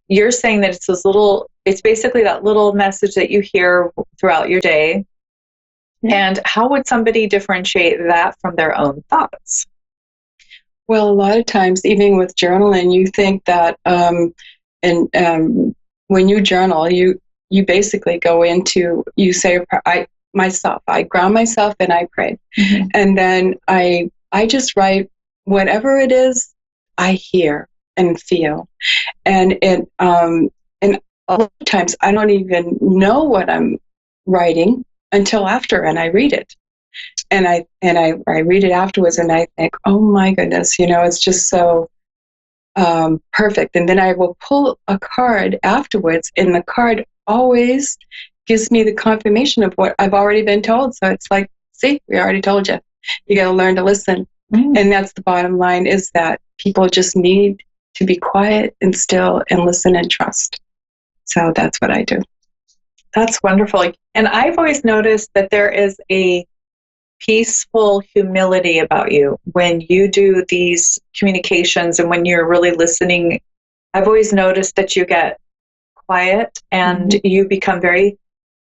you're saying that it's basically that little message that you hear throughout your day. And how would somebody differentiate that from their own thoughts? Well, a lot of times, even with journaling, you think that, when you journal, you basically go into, you say, I ground myself and I pray. Mm-hmm. And then I just write whatever it is I hear and feel. And and a lot of times I don't even know what I'm writing until after, and I read it. And I read it afterwards, and I think, oh my goodness, it's just so perfect. And then I will pull a card afterwards, and the card always gives me the confirmation of what I've already been told. So it's like, see, we already told you. You got to learn to listen. Mm. And that's the bottom line, is that people just need to be quiet and still and listen and trust. So that's what I do. That's wonderful. And I've always noticed that there is a peaceful humility about you when you do these communications and when you're really listening. I've always noticed that you get quiet and you become very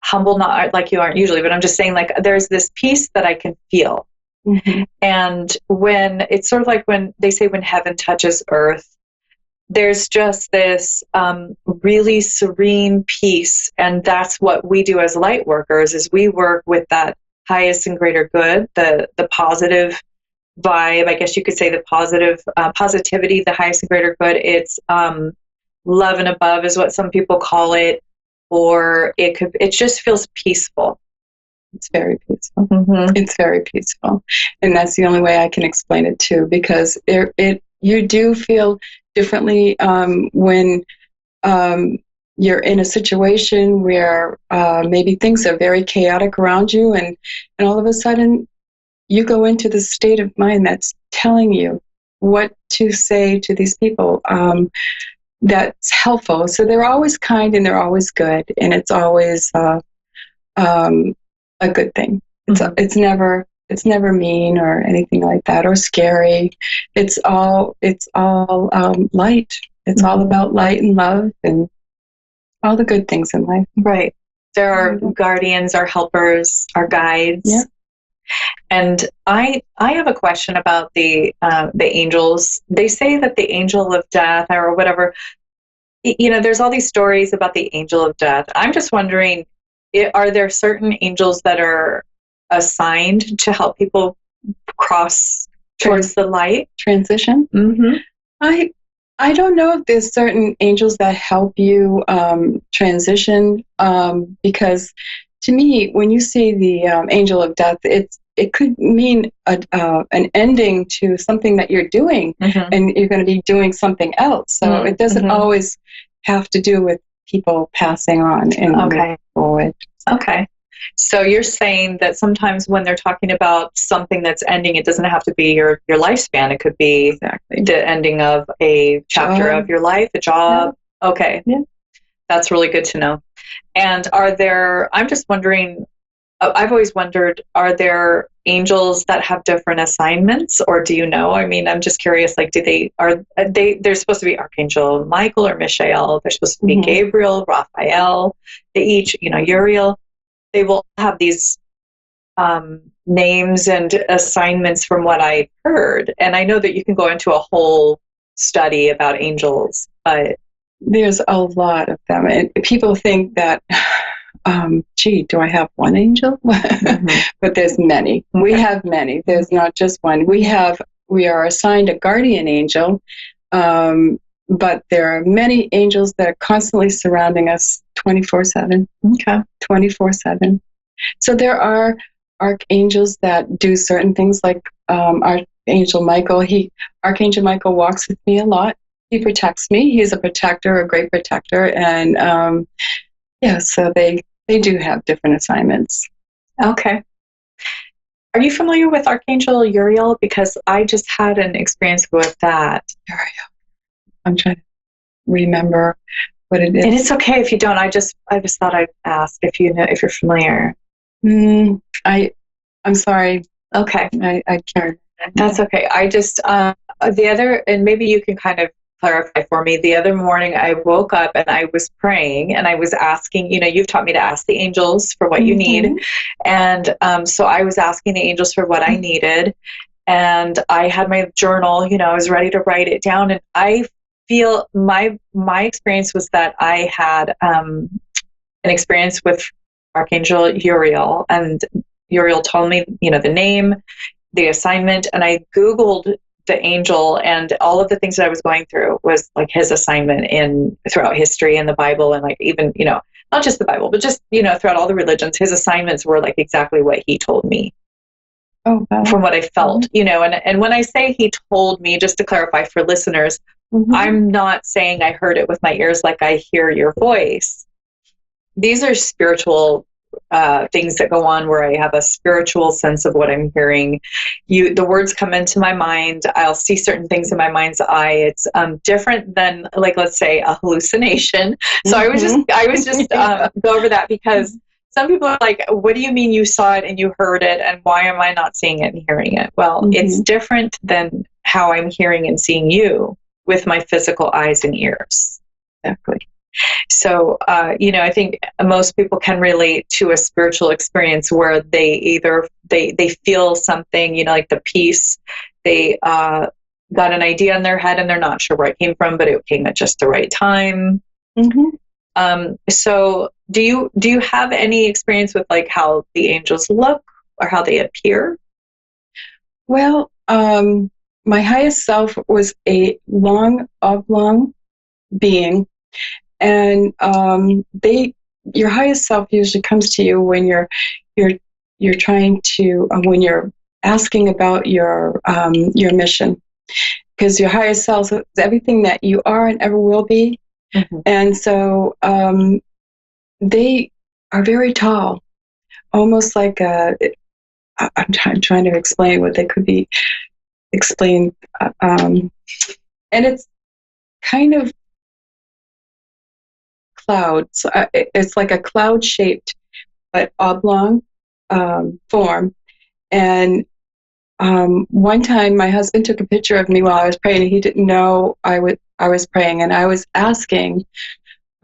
humble, not like you aren't usually, but I'm just saying, like, there's this peace that I can feel. Mm-hmm. And when it's sort of like when they say when heaven touches earth, there's just this really serene peace. And that's what we do as light workers, is we work with that highest and greater good, the positive vibe, I guess you could say, the positive positivity, the highest and greater good. It's love and above is what some people call it, or it just feels peaceful. It's very peaceful. Mm-hmm. It's very peaceful. And that's the only way I can explain it too, because you do feel differently when you're in a situation where maybe things are very chaotic around you, and all of a sudden you go into the state of mind that's telling you what to say to these people. That's helpful. So they're always kind and they're always good, and it's always a good thing. It's never mean or anything like that, or scary. It's all light. It's all about light and love and all the good things in life. Right. There are guardians, our helpers, our guides. Yeah. And I have a question about the angels. They say that the angel of death, or whatever, there's all these stories about the angel of death. I'm just wondering, are there certain angels that are assigned to help people cross towards the light? Transition? Mm-hmm. I don't know if there's certain angels that help you transition, because to me, when you see the angel of death, it could mean an ending to something that you're doing, and you're going to be doing something else. So it doesn't always have to do with people passing on and moving forward. Okay. So you're saying that sometimes when they're talking about something that's ending, it doesn't have to be your lifespan. It could be the ending of a chapter of your life, a job. Yeah. Okay. Yeah. That's really good to know. And I'm just wondering, I've always wondered, are there angels that have different assignments, or do you know? I mean, I'm just curious, like, they're supposed to be Archangel Michael or Michael. They're supposed to be Gabriel, Raphael. They each, Uriel. They will have these names and assignments from what I heard. And I know that you can go into a whole study about angels, but there's a lot of them. And people think that, do I have one angel? But there's many. Okay. We have many. There's not just one. We are assigned a guardian angel, but there are many angels that are constantly surrounding us 24/7. Okay. 24/7. So there are archangels that do certain things, like Archangel Michael. Archangel Michael walks with me a lot. He protects me. He's a protector, a great protector. And so they do have different assignments. Okay. Are you familiar with Archangel Uriel? Because I just had an experience with that. Uriel. I'm trying to remember what it is. And it's okay if you don't. I just thought I'd ask if you know, if you're familiar. I'm sorry. Okay. I can't. That's okay. I just the other, and maybe you can kind of clarify for me. The other morning I woke up and I was praying and I was asking, you've taught me to ask the angels for what you need. And so I was asking the angels for what I needed. And I had my journal, I was ready to write it down. And I feel my experience was that I had an experience with Archangel Uriel. And Uriel told me, the name, the assignment, and I Googled the angel, and all of the things that I was going through was like his assignment throughout history and the Bible, and like even, not just the Bible, but just, throughout all the religions, his assignments were like exactly what he told me. Oh, wow. From what I felt, and when I say he told me, just to clarify for listeners, I'm not saying I heard it with my ears like I hear your voice. These are spiritual things that go on where I have a spiritual sense of what I'm hearing. The words come into my mind. I'll see certain things in my mind's eye. It's different than, like, let's say a hallucination. So I was just go over that, because some people are like, what do you mean you saw it and you heard it, and why am I not seeing it and hearing it? Well, it's different than how I'm hearing and seeing you with my physical eyes and ears. Exactly. So, I think most people can relate to a spiritual experience where they either they feel something, like the peace, they got an idea in their head and they're not sure where it came from, but it came at just the right time. So do you have any experience with like how the angels look or how they appear? Well, my highest self was a long, oblong being. And your highest self usually comes to you when you're trying to when you're asking about your mission, because your highest self is everything that you are and ever will be, and so they are very tall, almost like I'm trying to explain what they could be explained, and it's kind of clouds. It's like a cloud-shaped but oblong form. And one time, my husband took a picture of me while I was praying, and he didn't know I was praying, and I was asking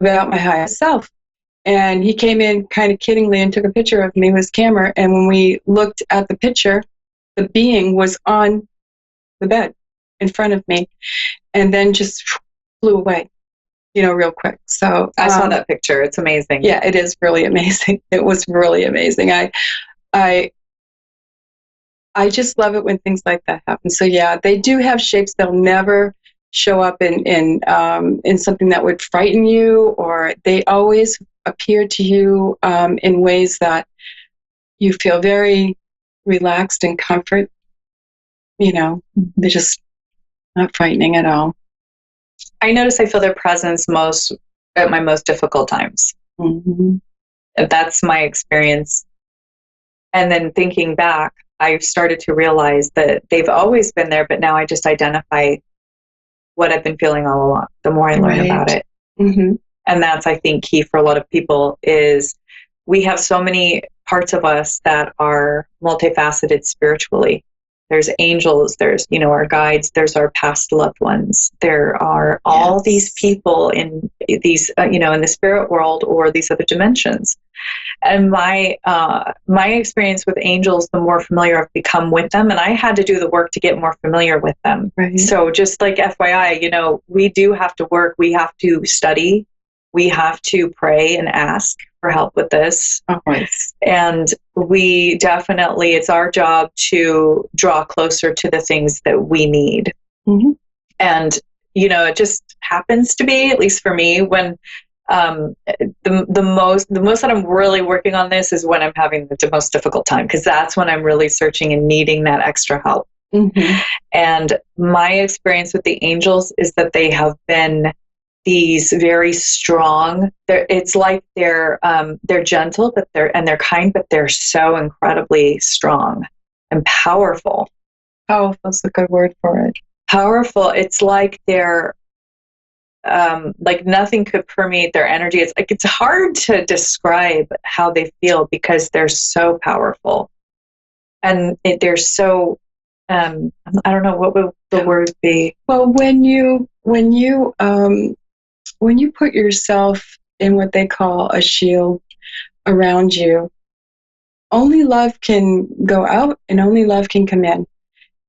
about my highest self. And he came in kind of kiddingly and took a picture of me with his camera. And when we looked at the picture, the being was on the bed in front of me, and then just flew away. Real quick. So I saw that picture. It's amazing. Yeah, it is really amazing. It was really amazing. I just love it when things like that happen. So yeah, they do have shapes. They'll never show up in something that would frighten you, or they always appear to you in ways that you feel very relaxed and comfort. They're just not frightening at all. I notice I feel their presence most at my most difficult times. That's my experience. And then thinking back, I've started to realize that they've always been there, but now I just identify what I've been feeling all along, the more I learn about it. And that's, I think, key for a lot of people is we have so many parts of us that are multifaceted spiritually. There's angels, there's, our guides, there's our past loved ones. There are all these people in these, in the spirit world or these other dimensions. And my experience with angels, the more familiar I've become with them, and I had to do the work to get more familiar with them. So just like FYI, we do have to work, we have to study, we have to pray and ask for help with this. And we definitely, it's our job to draw closer to the things that we need. And, it just happens to be, at least for me, when the most that I'm really working on this is when I'm having the most difficult time, because that's when I'm really searching and needing that extra help. And my experience with the angels is that they have been these very strong. It's like they're gentle, but they're kind, but they're so incredibly strong and powerful. Powerful is a good word for it. Powerful. It's like they're like nothing could permeate their energy. It's like it's hard to describe how they feel because they're so powerful, and they're so I don't know what would the word be. Well, when you put yourself in what they call a shield around you, only love can go out and only love can come in.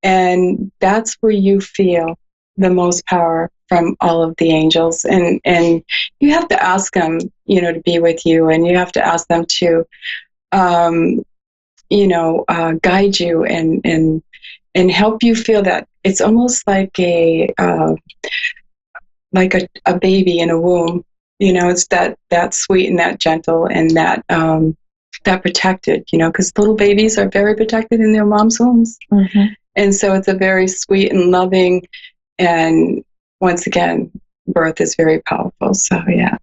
And that's where you feel the most power from all of the angels. And you have to ask them, to be with you, and you have to ask them to, guide you and help you feel that it's almost like a baby in a womb. It's that sweet and that gentle and that protected, because little babies are very protected in their mom's wombs. Mm-hmm. And so it's a very sweet and loving, and once again, birth is very powerful. So, yeah.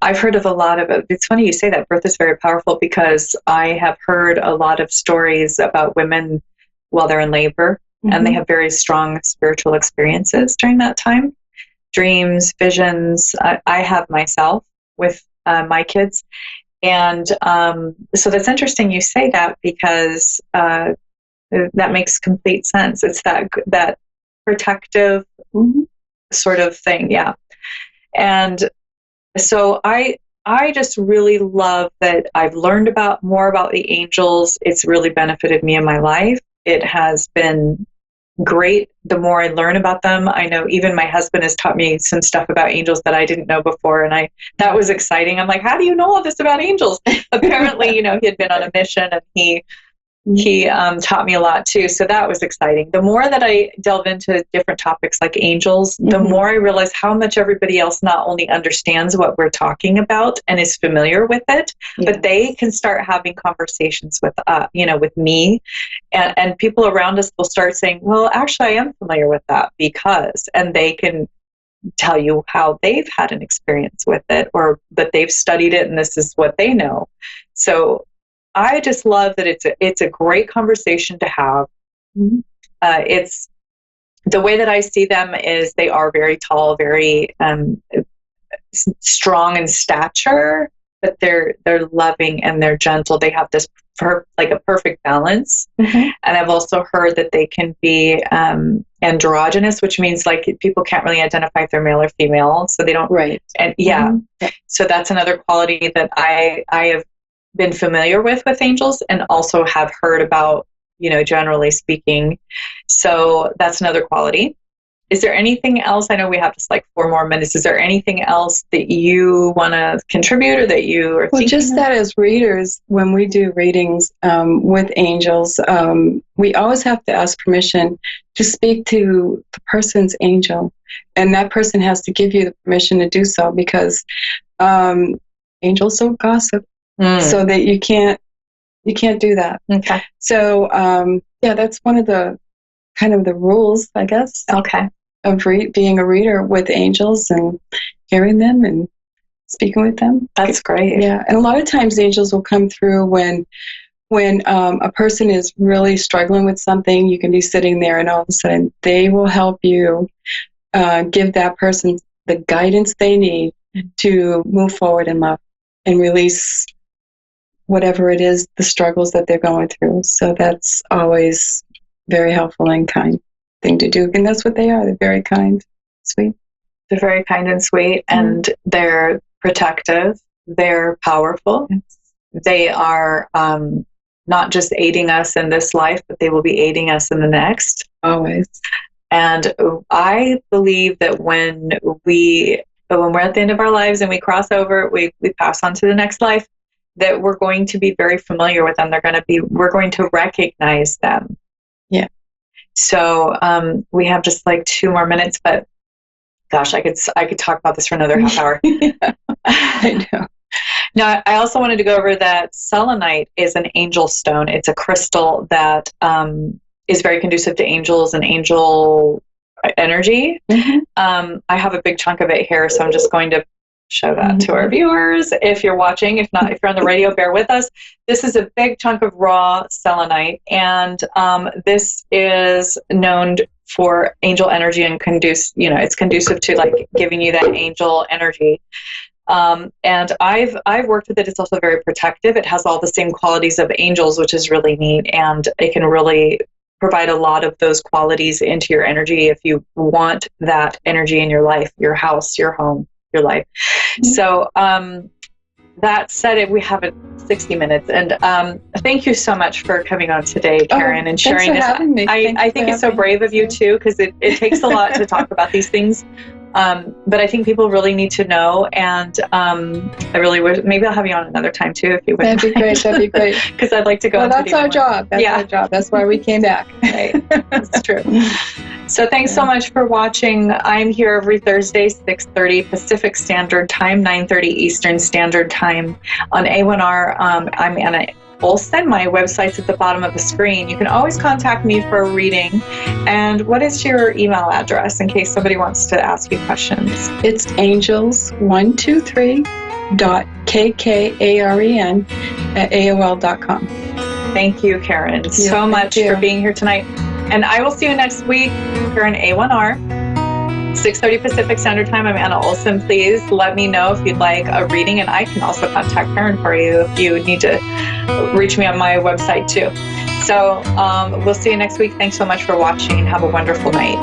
I've heard of a lot of it. It's funny you say that birth is very powerful, because I have heard a lot of stories about women while they're in labor, mm-hmm. and they have very strong spiritual experiences during that time. Dreams, visions. I have myself with my kids. And so that's interesting you say that, because that makes complete sense. It's that protective mm-hmm. sort of thing. Yeah. And so I just really love that I've learned more about the angels. It's really benefited me in my life. It has been great. The more I learn about them, I know even my husband has taught me some stuff about angels that I didn't know before. And that was exciting. I'm like, how do you know all this about angels? Apparently, he had been on a mission, and he taught me a lot too. So that was exciting. The more that I delve into different topics like angels, mm-hmm. the more I realize how much everybody else not only understands what we're talking about and is familiar with it, yeah. but they can start having conversations with with me, and people around us will start saying, well, actually I am familiar with that because, and they can tell you how they've had an experience with it, or that they've studied it and this is what they know. So I just love that it's a great conversation to have. Mm-hmm. It's the way that I see them is they are very tall, very strong in stature, but they're loving and they're gentle. They have this like a perfect balance. Mm-hmm. And I've also heard that they can be androgynous, which means like people can't really identify if they're male or female, so they don't. Right. And yeah, mm-hmm. so that's another quality that I have been familiar with angels, and also have heard about, generally speaking. So that's another quality. Is there anything else? I know we have just like 4 more minutes. Is there anything else that you want to contribute, or that you are thinking just of? That as readers, when we do readings with angels, we always have to ask permission to speak to the person's angel, and that person has to give you the permission to do so, because angels don't gossip. So that you can't do that. Okay. So that's one of the kind of the rules, I guess. Okay. Of being a reader with angels and hearing them and speaking with them. That's great. Yeah, and a lot of times angels will come through when a person is really struggling with something. You can be sitting there, and all of a sudden they will help you give that person the guidance they need to move forward in love and release whatever it is, the struggles that they're going through. So that's always very helpful and kind thing to do. And that's what they are. They're very kind, sweet. They're very kind and sweet, and they're protective. They're powerful. Yes. They are not just aiding us in this life, but they will be aiding us in the next. Always. And I believe that when we're at the end of our lives and we cross over, we pass on to the next life, that we're going to be very familiar with them. We're going to recognize them. Yeah. So we have just like 2 more minutes, but gosh, I could talk about this for another half hour. I know. Now, I also wanted to go over that selenite is an angel stone. It's a crystal that is very conducive to angels and angel energy. Mm-hmm. I have a big chunk of it here, so I'm just going to show that to our viewers. If you're watching, if not, if you're on the radio, bear with us. This is a big chunk of raw selenite, and this is known for angel energy and it's conducive to like giving you that angel energy. And I've worked with it. It's also very protective. It has all the same qualities of angels, which is really neat, and it can really provide a lot of those qualities into your energy if you want that energy in your life, your house, your home, your life. So that said, we have 60 minutes, and thank you so much for coming on today, Karen, and sharing this. I think it's so brave of you too, because it takes a lot to talk about these things. But I think people really need to know, and I really wish maybe I'll have you on another time too if you would. That'd be great. That'd be great. Because I'd like to go. Well, that's our job. That's our job. That's why we came back. Right. That's true. So thanks so much for watching. I'm here every Thursday, 6:30 Pacific Standard Time, 9:30 Eastern Standard Time on A1R. I'm Anna Olson. My website's at the bottom of the screen. You can always contact me for a reading. And what is your email address in case somebody wants to ask you questions? It's angels123.kkaren@aol.com. Thank you, Karen, so much for being here tonight. And I will see you next week here on A1R, 6:30 Pacific Standard Time. I'm Anna Olson. Please let me know if you'd like a reading, and I can also contact Karen for you if you need to reach me on my website too. So we'll see you next week. Thanks so much for watching. Have a wonderful night.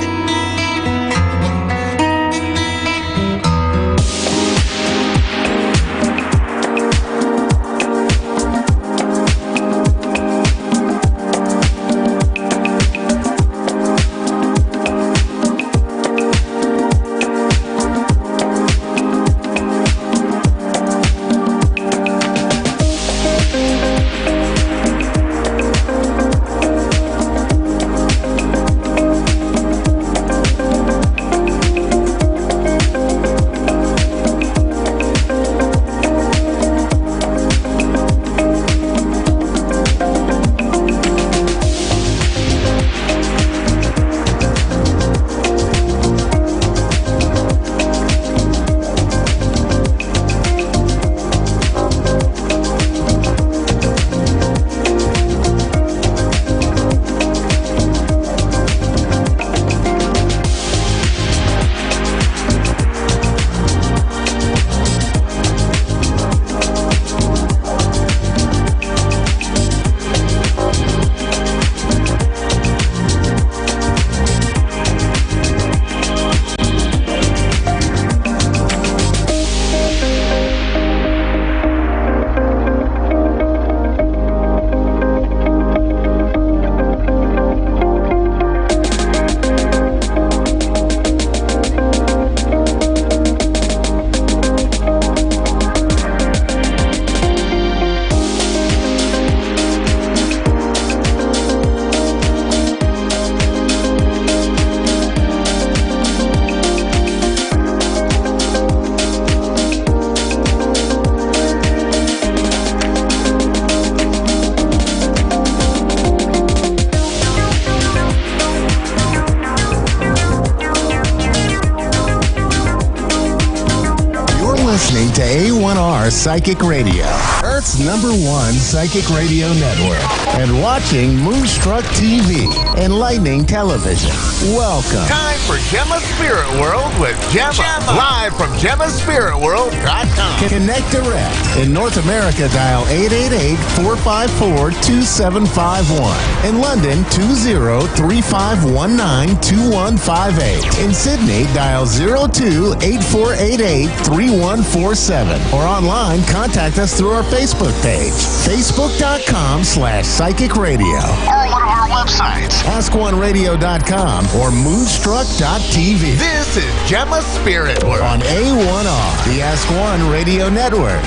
Listening to A1R Psychic Radio, Earth's #1 psychic radio network, and watching Moonstruck TV, Enlightening Television. Welcome. Time for Gemma's Spirit World with Gemma. Live from GemmaSpiritWorld.com. Connect direct. In North America, dial 888-454-2751. In London, 20-3519-2158. In Sydney, dial 02-8488-3147. Or online, contact us through our Facebook page, facebook.com/psychic radio. Or one of our websites, AskOneRadio.com or Moonstruck.tv. This is Gemma's Spirit World on A1R, the Ask One Radio Network.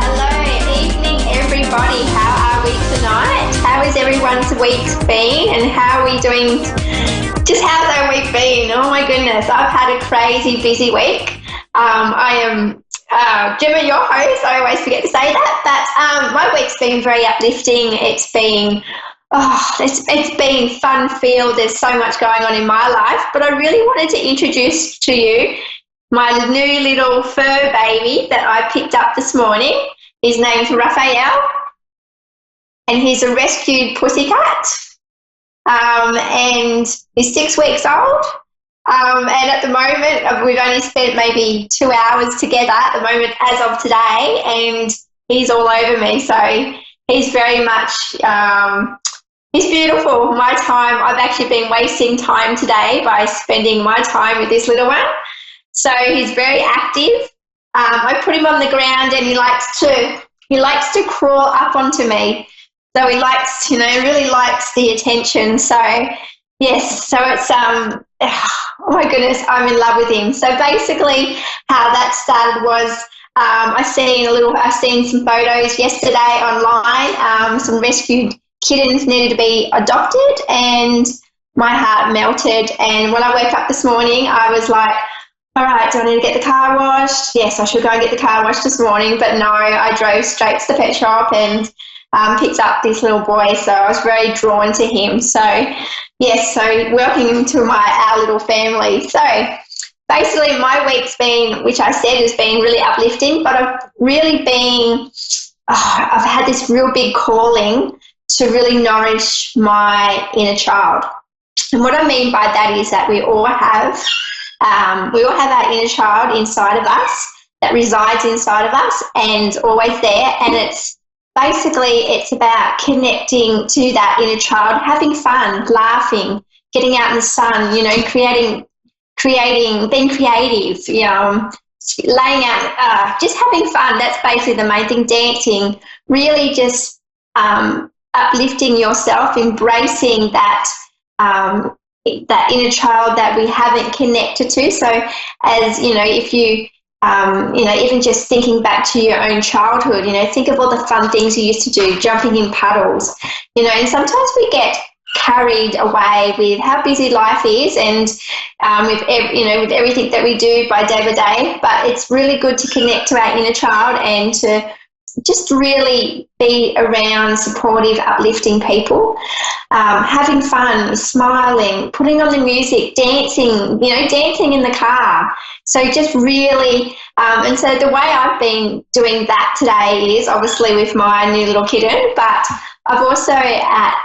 Hello, evening everybody. How are we tonight? How is everyone's week been, and how are we doing? Just how's our week been? Oh my goodness, I've had a crazy busy week. I am Gemma, your host. I always forget to say that, but my week's been very uplifting. It's been fun-filled. There's so much going on in my life, but I really wanted to introduce to you my new little fur baby that I picked up this morning. His name's Raphael, and he's a rescued pussycat, and he's 6 weeks old, And at the moment, we've only spent maybe 2 hours together at the moment as of today, and he's all over me. So he's very much, he's beautiful. My time, I've actually been wasting time today by spending my time with this little one. So he's very active. I put him on the ground and he likes to crawl up onto me. So he likes, really likes the attention. So yes, so it's, oh my goodness, I'm in love with him. So basically how that started was I seen some photos yesterday online. Some rescued kittens needed to be adopted and my heart melted. And when I woke up this morning, I was like, all right, do I need to get the car washed? Yes, I should go and get the car washed this morning. But no, I drove straight to the pet shop and picked up this little boy. So I was very drawn to him. So, yes, so welcoming him to our little family. So basically my week's been, which I said has been really uplifting, but I've really been, I've had this real big calling to really nourish my inner child. And what I mean by that is that we all have our inner child inside of us that resides inside of us and always there. And it's about connecting to that inner child, having fun, laughing, getting out in the sun, creating, being creative, laying out, just having fun. That's basically the main thing. Dancing, really just uplifting yourself, embracing that inner child that we haven't connected to. So as, if you, even just thinking back to your own childhood, think of all the fun things you used to do, jumping in puddles, and sometimes we get carried away with how busy life is and with everything that we do by day, but it's really good to connect to our inner child and to just really be around supportive, uplifting people, having fun, smiling, putting on the music, dancing, dancing in the car. So just really, and so the way I've been doing that today is obviously with my new little kitten, but I've also at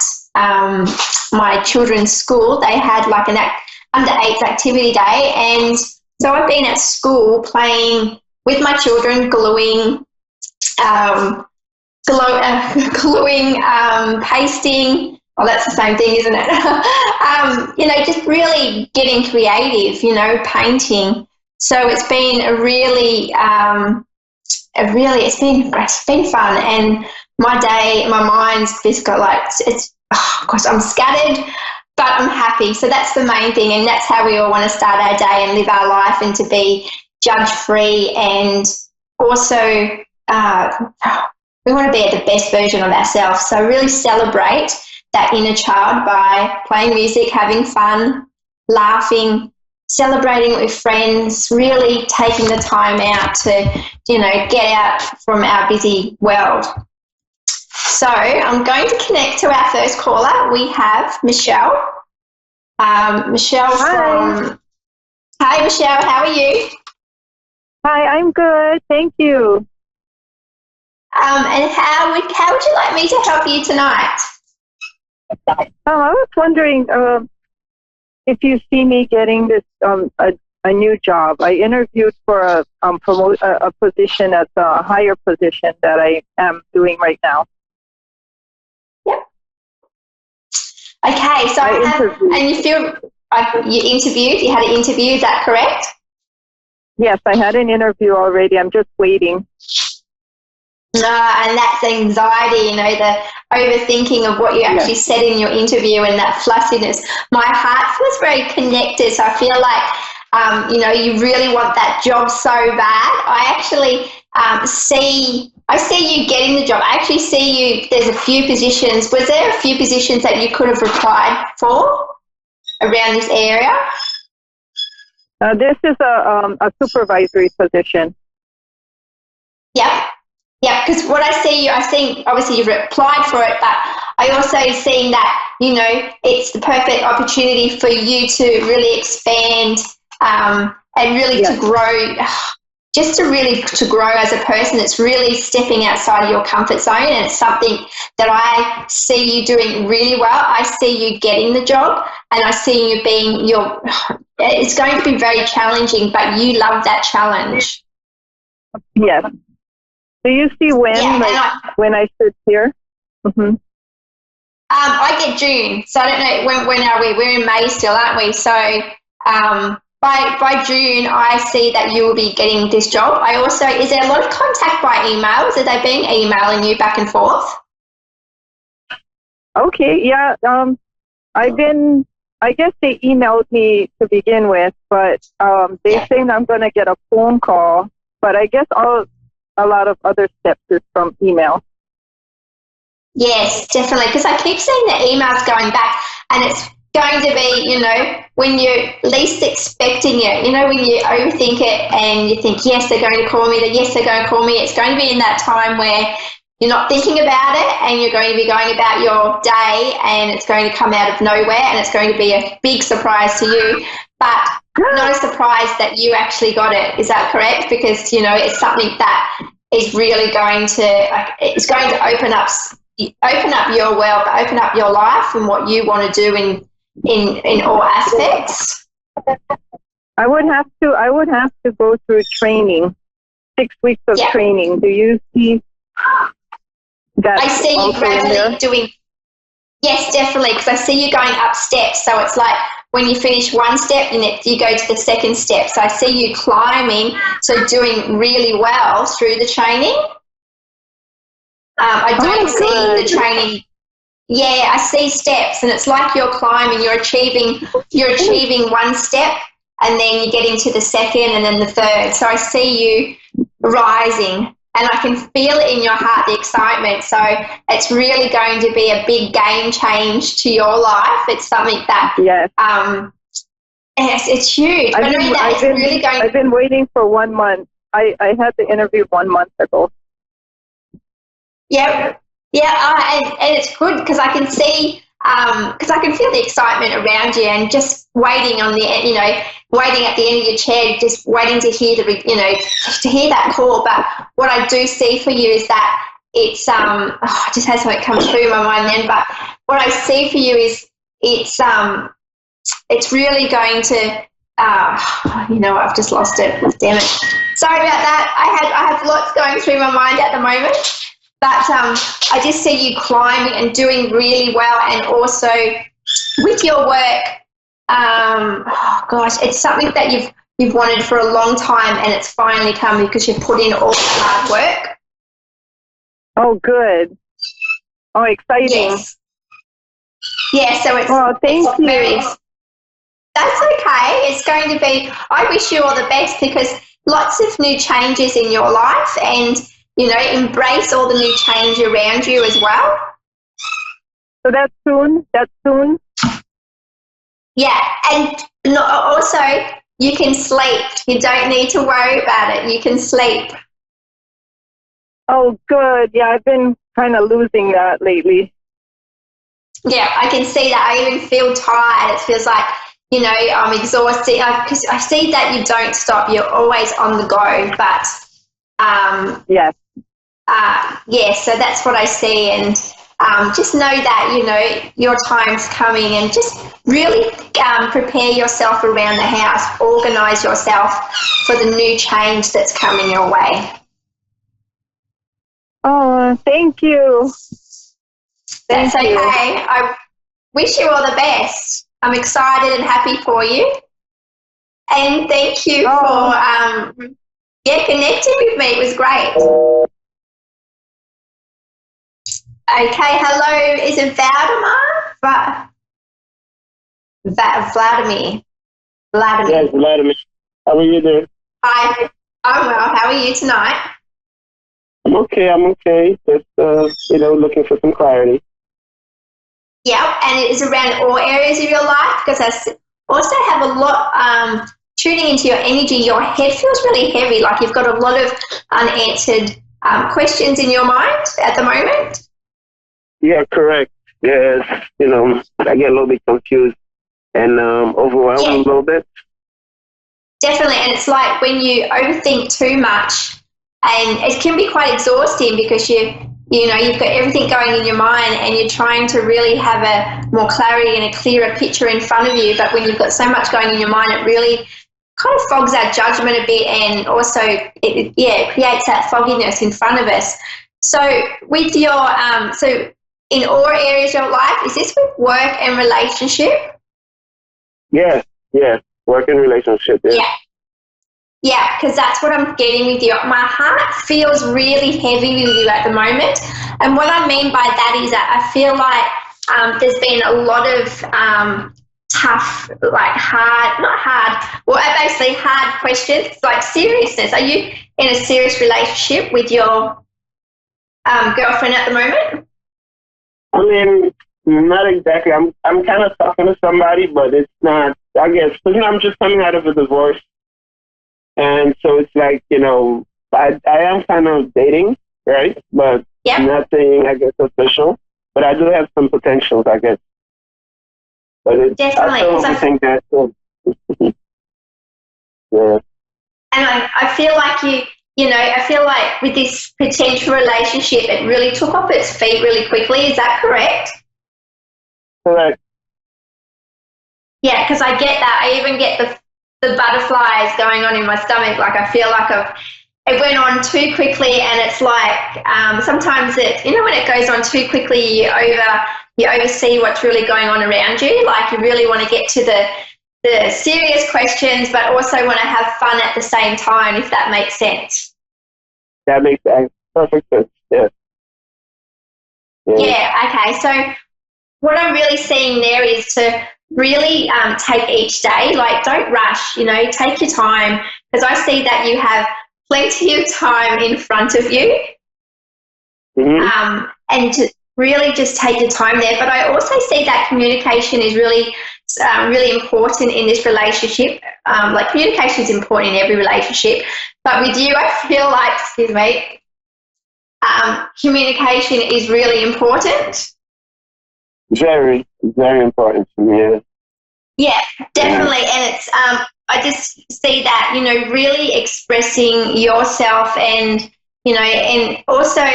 my children's school, they had like an under 8s activity day, and so I've been at school playing with my children, gluing, pasting. Oh, that's the same thing, isn't it? Just really getting creative, painting. So it's been it's been fun. And my mind's just got of course I'm scattered, but I'm happy. So that's the main thing. And that's how we all want to start our day and live our life, and to be judge free, and also we want to be the best version of ourselves. So really celebrate that inner child by playing music, having fun, laughing, celebrating with friends, really taking the time out to, get out from our busy world. So I'm going to connect to our first caller. We have Michelle. Michelle from... Hi, Michelle. How are you? Hi, I'm good. Thank you. And how would you like me to help you tonight? I was wondering if you see me getting this a new job. I interviewed for a position at a higher position that I am doing right now. Yep. Okay, so and you feel you had an interview, is that correct? Yes, I had an interview already. I'm just waiting. And that's anxiety, the overthinking of what you actually said in your interview, and that flussiness. My heart feels very connected, so I feel like, you really want that job so bad. I actually see you getting the job. I actually see you, there's a few positions. Was there a few positions that you could have applied for around this area? This is a supervisory position. Yep. Yeah, because what I see obviously you've applied for it, but I also see that, it's the perfect opportunity for you to really expand and really to grow, just to grow as a person. It's really stepping outside of your comfort zone, and it's something that I see you doing really well. I see you getting the job, and I see you being it's going to be very challenging, but you love that challenge. Yes. Do you see when, when I should hear? Mm-hmm. I get June, so I don't know when are we? We're in May still, aren't we? So by June, I see that you will be getting this job. I also, is there a lot of contact by emails? Are they being emailing you back and forth? Okay, yeah. I guess they emailed me to begin with, but they saying I'm going to get a phone call. But I guess a lot of other steps is from email. Yes, definitely, because I keep seeing the emails going back, and it's going to be, you know, when you're least expecting it, you know, when you overthink it and you think, yes, they're going to call me, yes, they're going to call me. It's going to be in that time where you're not thinking about it and you're going to be going about your day and it's going to come out of nowhere and it's going to be a big surprise to you, but not a surprise that you actually got it. Is that correct? Because, you know, it's something that is really going to, it's going to open up your world, open up your life and what you want to do in all aspects. I would have to go through training, 6 weeks of training. Do you see that? I see you gradually doing. Yes, definitely, because I see you going up steps. So it's like when you finish one step, you go to the second step. So I see you climbing, so doing really well through the training. I don't see the training. Yeah, I see steps, and it's like you're climbing. You're achieving one step, and then you get into the second, and then the third. So I see you rising, and I can feel it in your heart, the excitement. So it's really going to be a big game change to your life. It's something that it's huge. I've been waiting for 1 month. I had the interview 1 month ago. Yep. Yeah, and it's good because I can see, because I can feel the excitement around you and just waiting on waiting at the end of your chair, just waiting to hear to hear that call. But what I do see for you is that it's, I just had something come through my mind then, but what I see for you is it's really going to, I've just lost it. Damn it. Sorry about that. I have lots going through my mind at the moment. But I just see you climbing and doing really well, and also with your work, it's something that you've wanted for a long time, and it's finally come because you've put in all the hard work. Oh, good. Oh, exciting. Yes. Yeah, so it's... Oh, thank you. That's okay. It's going to be... I wish you all the best because lots of new changes in your life, and embrace all the new change around you as well. So that's soon? Yeah, and also you can sleep. You don't need to worry about it. You can sleep. Oh, good. Yeah, I've been kind of losing that lately. Yeah, I can see that. I even feel tired. It feels like, I'm exhausted. Because I see that you don't stop. You're always on the go. But, yes. So that's what I see, and just know that your time's coming, and just really prepare yourself around the house, organise yourself for the new change that's coming your way. Oh, thank you. That's okay. I wish you all the best. I'm excited and happy for you, and thank you for connecting with me. It was great. Okay, hello. Is it Vladimir? Vladimir. Yes, Vladimir. How are you doing? Hi. I'm well. How are you tonight? I'm okay. Just, looking for some clarity. Yeah, and it is around all areas of your life, because I also have a lot tuning into your energy. Your head feels really heavy, like you've got a lot of unanswered questions in your mind at the moment. Yeah, correct. Yes, I get a little bit confused and overwhelmed a little bit. Definitely, and it's like when you overthink too much, and it can be quite exhausting because you you've got everything going in your mind and you're trying to really have a more clarity and a clearer picture in front of you. But when you've got so much going in your mind, it really kind of fogs our judgment a bit, and also it creates that fogginess in front of us. So with your, so in all areas of your life, is this with work and relationship? Yes, work and relationship. Yeah, because that's what I'm getting with you. My heart feels really heavy with you at the moment. And what I mean by that is that I feel like there's been a lot of tough, like basically hard questions, like seriousness. Are you in a serious relationship with your girlfriend at the moment? I mean, not exactly. I'm kind of talking to somebody, but it's not, I guess, because I'm just coming out of a divorce. And so it's like, I am kind of dating, right? But nothing, I guess, official. But I do have some potentials, I guess. But it's, definitely. I still think that. Yeah. And I feel like I feel like with this potential relationship, it really took off its feet really quickly. Is that correct? Correct. Yeah, because I get that. I even get the butterflies going on in my stomach. Like I feel like it went on too quickly, and it's like sometimes when it goes on too quickly, you oversee what's really going on around you. Like you really want to get to the serious questions, but also want to have fun at the same time, if that makes sense. That makes perfect sense. Yeah. Yeah. Okay. So what I'm really seeing there is to really take each day. Like don't rush. Take your time, because I see that you have plenty of time in front of you. Mm-hmm. And to really just take your time there. But I also see that communication is really important in this relationship. Like communication is important in every relationship, but with you, I feel like, communication is really important. Very, very important to me. Yeah, definitely. And it's, I just see that, really expressing yourself and, and also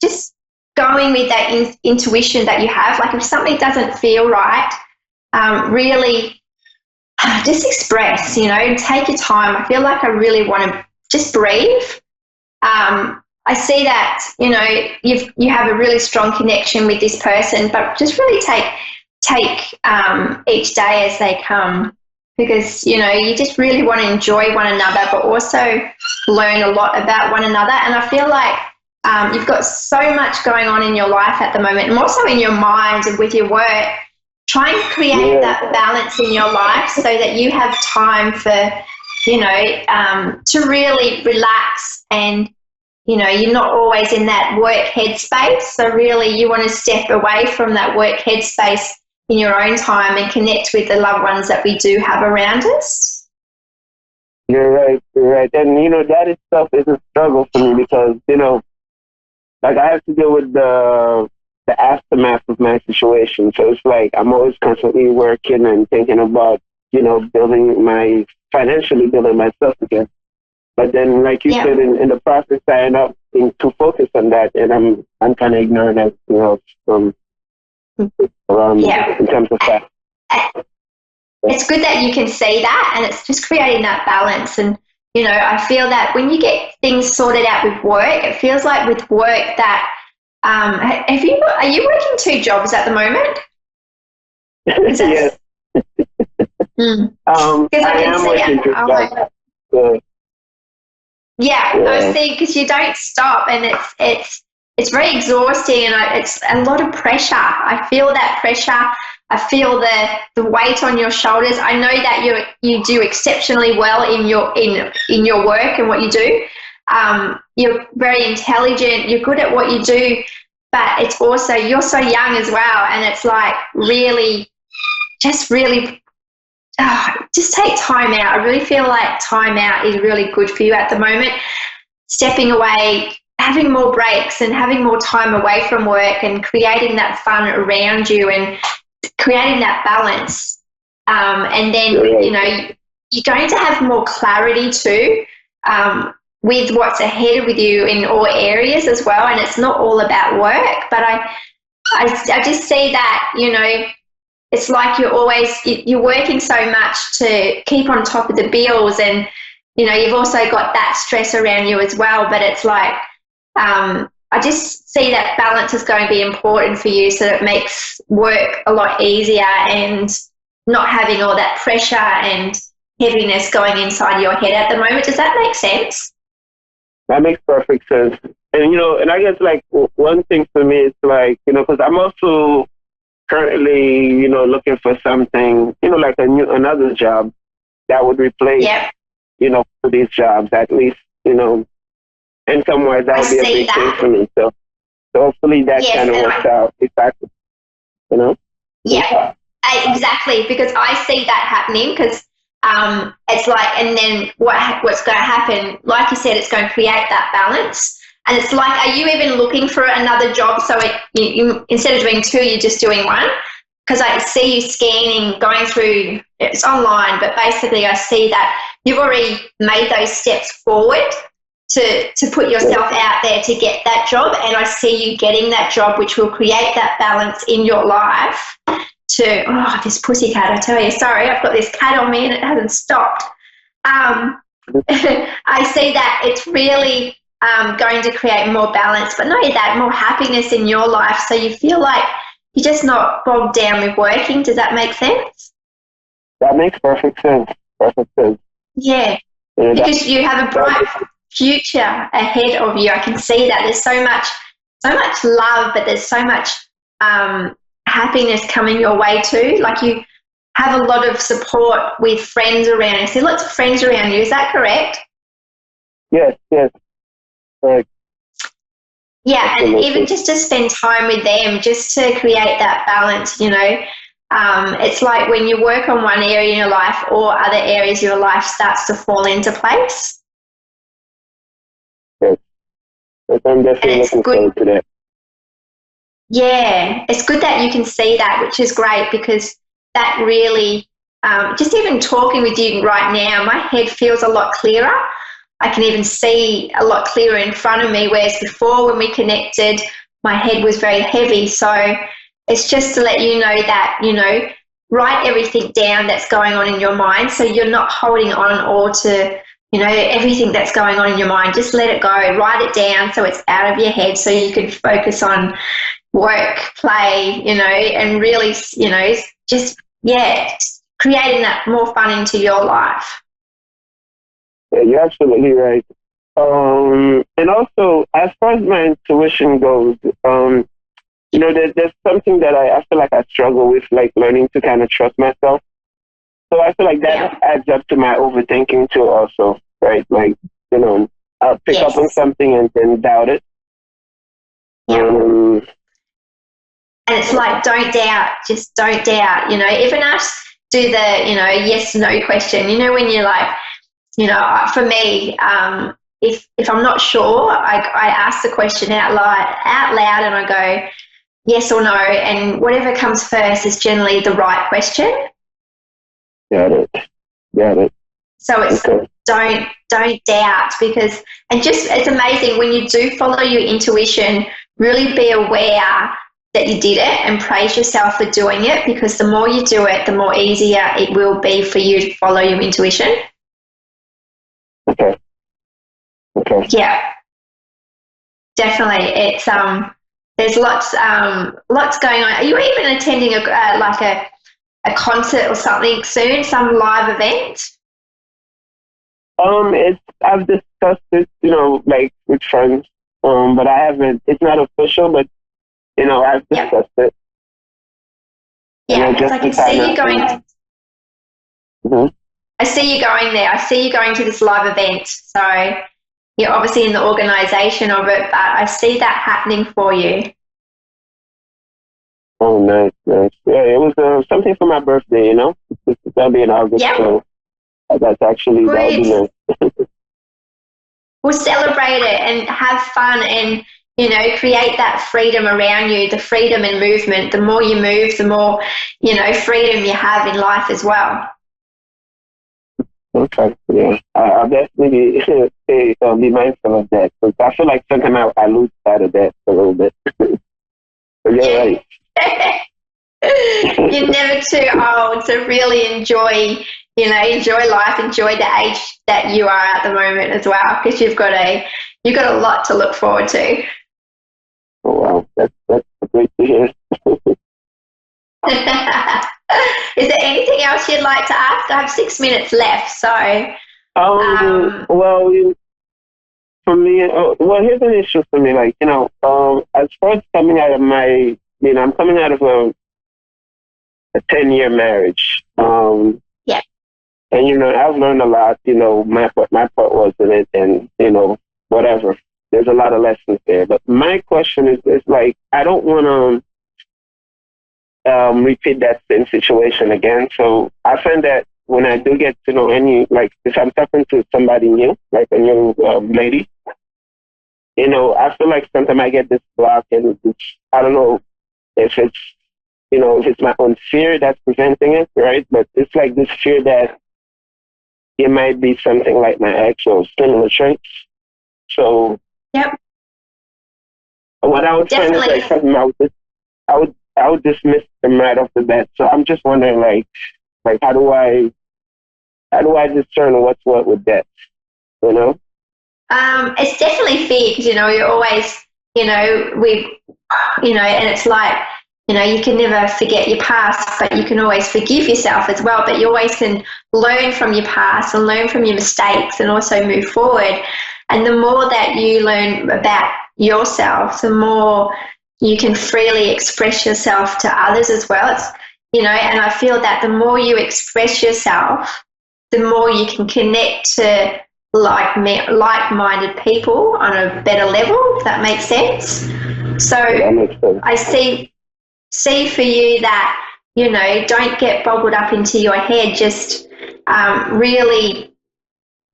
just going with that intuition that you have. Like if something doesn't feel right, really just express, take your time. I feel like I really want to just breathe. I see that, you have a really strong connection with this person, but just really take each day as they come, because, you just really want to enjoy one another, but also learn a lot about one another. And I feel like you've got so much going on in your life at the moment, and also in your mind and with your work. Try and create that balance in your life so that you have time for, to really relax, and, you're not always in that work headspace. So really you want to step away from that work headspace in your own time and connect with the loved ones that we do have around us. You're right. And, that itself is a struggle for me because, like I have to deal with the aftermath of my situation. So it's like I'm always constantly working and thinking about, financially building myself again. But then, like you said, in the process, I end up being too focused on that, and I'm kind of ignorant as, in terms of that. It's good that you can see that, and it's just creating that balance. And, I feel that when you get things sorted out with work, it feels like with work that, are you working 2 jobs at the moment? Yes. I am working 2 jobs. I see, because you don't stop, and it's very exhausting, and it's a lot of pressure. I feel that pressure. I feel the weight on your shoulders. I know that you do exceptionally well in your work and what you do. You're very intelligent. You're good at what you do, but it's also you're so young as well, and it's like really just take time out. I really feel like time out is really good for you at the moment. Stepping away, having more breaks and having more time away from work, and creating that fun around you and creating that balance. And then, you're going to have more clarity too. with what's ahead with you in all areas as well. And it's not all about work, but I just see that, you know, it's like you're working so much to keep on top of the bills, and, you know, you've also got that stress around you as well. But it's like, I just see that balance is going to be important for you, so that it makes work a lot easier and not having all that pressure and heaviness going inside your head at the moment. Does that make sense? That makes perfect sense. And, you know, and I guess like one thing for me is like, you know, because I'm also currently, you know, looking for something, you know, like another job that would replace, you know, for these jobs, at least, you know, income-wise, that would be a big thing for me. So hopefully that kind of works out. Exactly. You know? Yeah, exactly. Because I see that happening, because it's like, and then what's going to happen, like you said, it's going to create that balance. And it's like, are you even looking for another job? So you instead of doing two, you're just doing one? Because I see you scanning, going through, it's online, but basically I see that you've already made those steps forward to put yourself out there to get that job. And I see you getting that job, which will create that balance in your life this pussycat, I tell you, sorry, I've got this cat on me and it hasn't stopped. I see that it's really going to create more balance, but not only that, more happiness in your life, so you feel like you're just not bogged down with working. Does that make sense? That makes perfect sense. Perfect sense. Yeah, because you have a bright future ahead of you. I can see that. There's so much love, but there's so much happiness coming your way too. Like, you have a lot of support with friends around you. I see lots of friends around you. Is that correct? Yes. Right. Yeah, Absolutely. and even just to spend time with them, just to create that balance, you know. It's like when you work on one area in your life, or other areas of your life starts to fall into place. Yes. I'm definitely looking forward to that. Yeah, it's good that you can see that, which is great, because that really, just even talking with you right now, my head feels a lot clearer. I can even see a lot clearer in front of me, whereas before when we connected, my head was very heavy. So it's just to let you know that, you know, write everything down that's going on in your mind, so you're not holding on all to, you know, everything that's going on in your mind. Just let it go. Write it down so it's out of your head, so you can focus on work, play, you know, and really, you know, just creating that more fun into your life. Yeah, you're absolutely right. And also, as far as my intuition goes, you know, there's something that I feel like I struggle with, like learning to kind of trust myself. So I feel like that adds up to my overthinking too also, right? Like, you know, I'll pick up on something and then doubt it. And it's like, don't doubt, just don't doubt, you know. Even us do the, you know, yes, no question. You know, when you're like, you know, for me, if I'm not sure, I ask the question out loud and I go yes or no, and whatever comes first is generally the right question. Got it. So it's don't doubt, because, and just, it's amazing when you do follow your intuition, really be aware that you did it and praise yourself for doing it, because the more you do it, the more easier it will be for you to follow your intuition. Okay. Yeah, definitely. It's there's lots going on. Are you even attending a concert or something soon? Some live event? I've discussed it, you know, like with friends. But I haven't. It's not official, but you know, I've discussed it. Yeah, because I can see you going. I see you going there. I see you going to this live event. So you're obviously in the organisation of it, but I see that happening for you. Oh, nice. Yeah, it was something for my birthday, you know? That'll be in August, so that's actually, that'll be nice. We'll celebrate it and have fun and, you know, create that freedom around you, the freedom and movement. The more you move, the more, you know, freedom you have in life as well. Okay, yeah. I'll definitely be mindful of that. Because I feel like sometimes I lose sight of that a little bit. But you're right. You're never too old to really enjoy life, enjoy the age that you are at the moment as well, because you've got a lot to look forward to. Oh, wow, that's great to hear. Is there anything else you'd like to ask? I have 6 minutes left, so. Well, for me, well, here's an issue for me. Like, as far as coming out of I'm coming out of a 10-year marriage. Yeah. And, I've learned a lot, my part was in it, and, whatever. There's a lot of lessons there. But my question is like, I don't want to repeat that same situation again. So I find that when I do get to know if I'm talking to somebody new, like a new lady, I feel like sometimes I get this block, and I don't know if it's my own fear that's preventing it, right? But it's like this fear that it might be something like my ex or similar traits. So yep. What I would find is like something I would dismiss them right off the bat. So I'm just wondering, like how do I discern what's what with that? It's definitely fear, because you're always, and it's like, you can never forget your past, but you can always forgive yourself as well. But you always can learn from your past and learn from your mistakes and also move forward. And the more that you learn about yourself, the more you can freely express yourself to others as well. It's, and I feel that the more you express yourself, the more you can connect to like-minded people on a better level, if that makes sense. So that makes sense. I see for you that, don't get boggled up into your head. Just really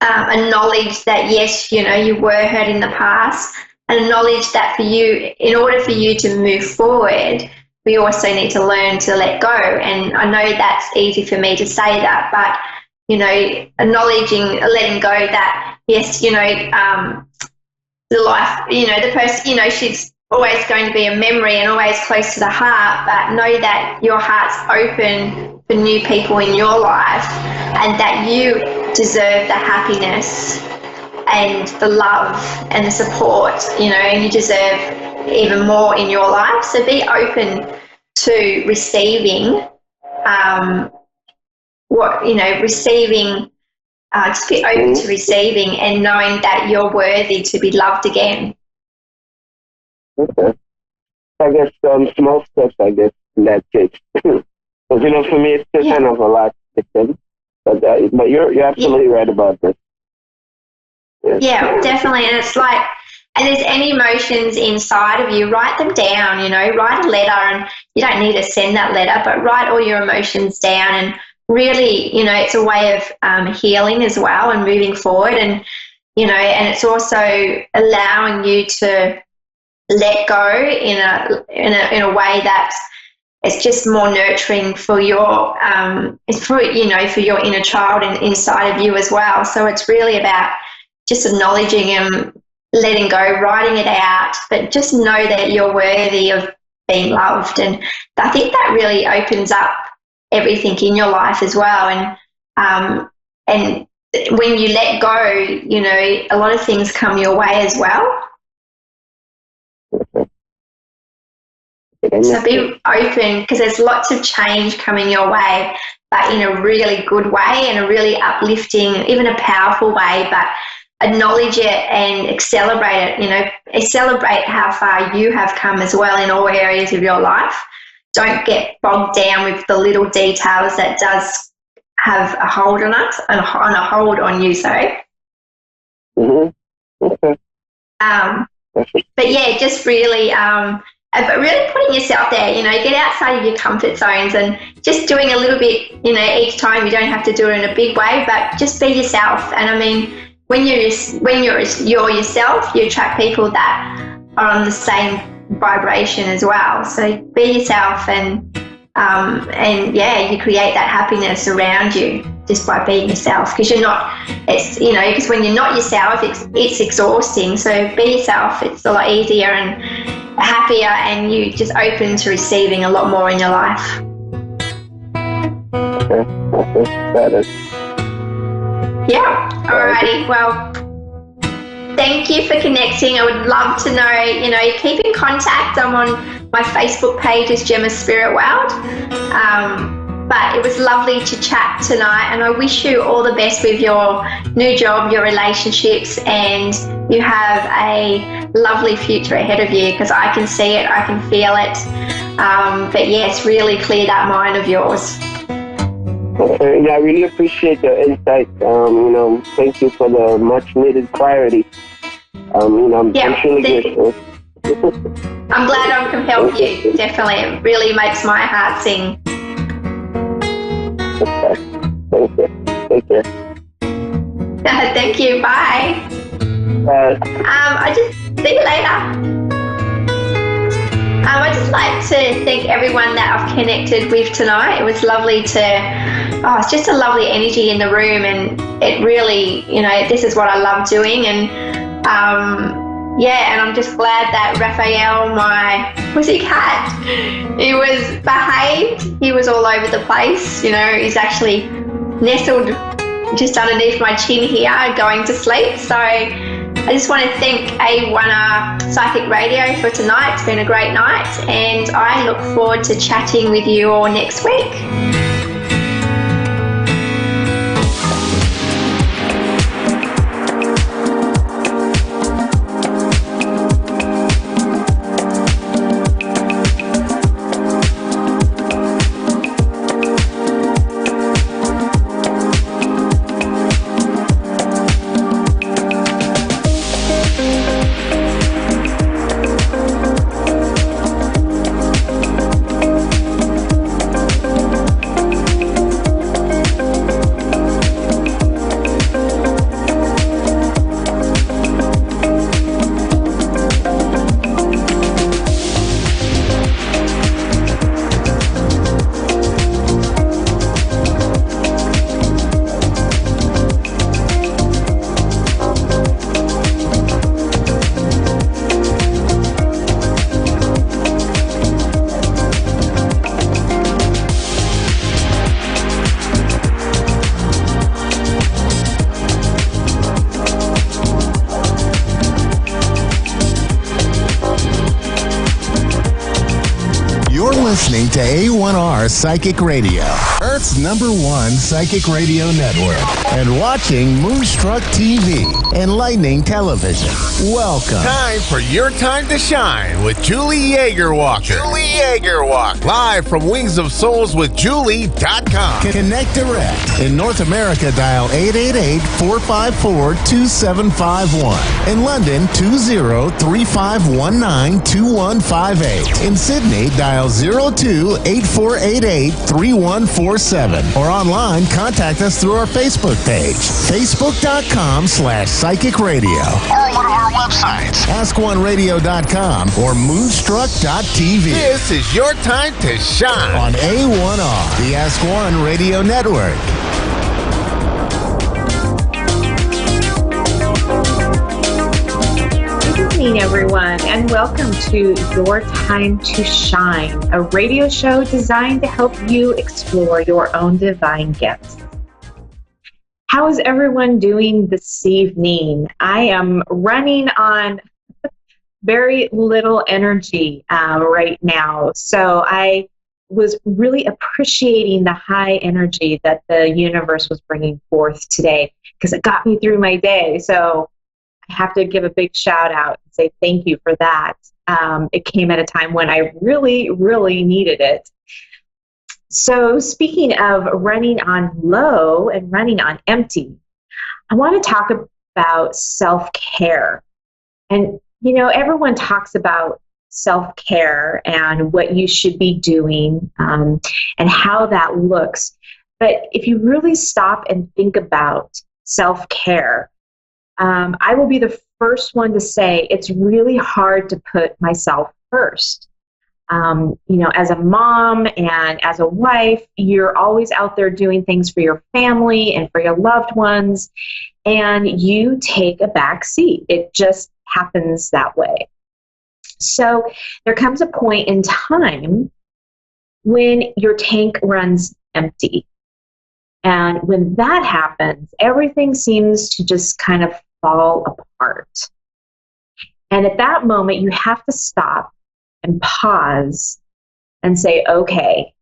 acknowledge that, yes, you were hurt in the past, and acknowledge that for you, in order for you to move forward, we also need to learn to let go. And I know that's easy for me to say that, but, acknowledging, letting go that, yes, the life, the person, she's always going to be a memory and always close to the heart, but know that your heart's open for new people in your life, and that you deserve the happiness and the love and the support, and you deserve even more in your life. So be open to receiving just be open to receiving, and knowing that you're worthy to be loved again. Okay. I guess small steps, I guess, in that case. Because, for me, it's still kind of a lot to think. But you're absolutely right about this. Yeah, definitely. And it's like, and there's any emotions inside of you, write them down, write a letter, and you don't need to send that letter, but write all your emotions down. And really, it's a way of healing as well and moving forward. And, and it's also allowing you to let go in a way that's, it's just more nurturing for your for your inner child inside of you as well. So it's really about just acknowledging and letting go, writing it out, but just know that you're worthy of being loved. And I think that really opens up everything in your life as well. And when you let go, a lot of things come your way as well. So be open, because there's lots of change coming your way, but in a really good way, in a really uplifting, even a powerful way. But acknowledge it and celebrate it, celebrate how far you have come as well in all areas of your life. Don't get bogged down with the little details that does have a hold on us, and a hold on you, sorry. Mm-hmm. Okay. But yeah, just really, but really putting yourself there, get outside of your comfort zones and just doing a little bit, each time. You don't have to do it in a big way, but just be yourself. And I mean, when you're yourself, you attract people that are on the same vibration as well. So be yourself, and yeah, you create that happiness around you. just by being yourself, because you're not, it's, you know, because when you're not yourself, it's exhausting. So be yourself. It's a lot easier and happier, and you just open to receiving a lot more in your life. Okay. That is. Yeah. Alrighty. Well, thank you for connecting. I would love to know, you know, keep in contact. I'm on my Facebook page as Gemma Spirit World. But it was lovely to chat tonight, and I wish you all the best with your new job, your relationships, and you have a lovely future ahead of you, because I can see it, I can feel it. But yes, really clear that mind of yours. Yeah, I really appreciate your insight. You know, thank you for the much needed clarity. You know, I'm truly grateful. I'm glad I can help you. Definitely, it really makes my heart sing. Okay. Thank you. Take care. Thank you. Bye. Bye. I just see you later. I'd just like to thank everyone that I've connected with tonight. It was lovely it's just a lovely energy in the room, and it really, you know, this is what I love doing. And and I'm just glad that Raphael, my pussy cat, he was behaved. He was all over the place. You know, he's actually nestled just underneath my chin here, going to sleep. So I just want to thank A1R Psychic Radio for tonight. It's been a great night, and I look forward to chatting with you all next week. Listening to A1R Psychic Radio, Earth's #1 psychic radio network, and watching Moonstruck TV, enlightening television. Welcome. Time for Your Time to Shine with Julie Yeager-Walker. Live from Wings of Souls with Julie.com. Connect direct. In North America, dial 888-454-2751. In London, 20-3519-2158. In Sydney, dial 02-8488-3147. Or online, contact us through our Facebook page, facebook.com/psychic radio. Or one of our websites, askoneradio.com or moonstruck.tv. This is Your Time to Shine on A1R, the Ask One Radio Network. Good evening, everyone, and welcome to Your Time to Shine, a radio show designed to help you explore your own divine gifts. How is everyone doing this evening? I am running on very little energy right now, so I was really appreciating the high energy that the universe was bringing forth today, because it got me through my day. So I have to give a big shout out and say thank you for that. It came at a time when I really, really needed it. So speaking of running on low and running on empty, I want to talk about self-care. And, you know, everyone talks about self-care and what you should be doing and how that looks. But if you really stop and think about self-care, I will be the first one to say it's really hard to put myself first. As a mom and as a wife, you're always out there doing things for your family and for your loved ones, and you take a back seat. It just happens that way. So there comes a point in time when your tank runs empty. And when that happens, everything seems to just kind of fall apart. And at that moment, you have to stop and pause and say, okay,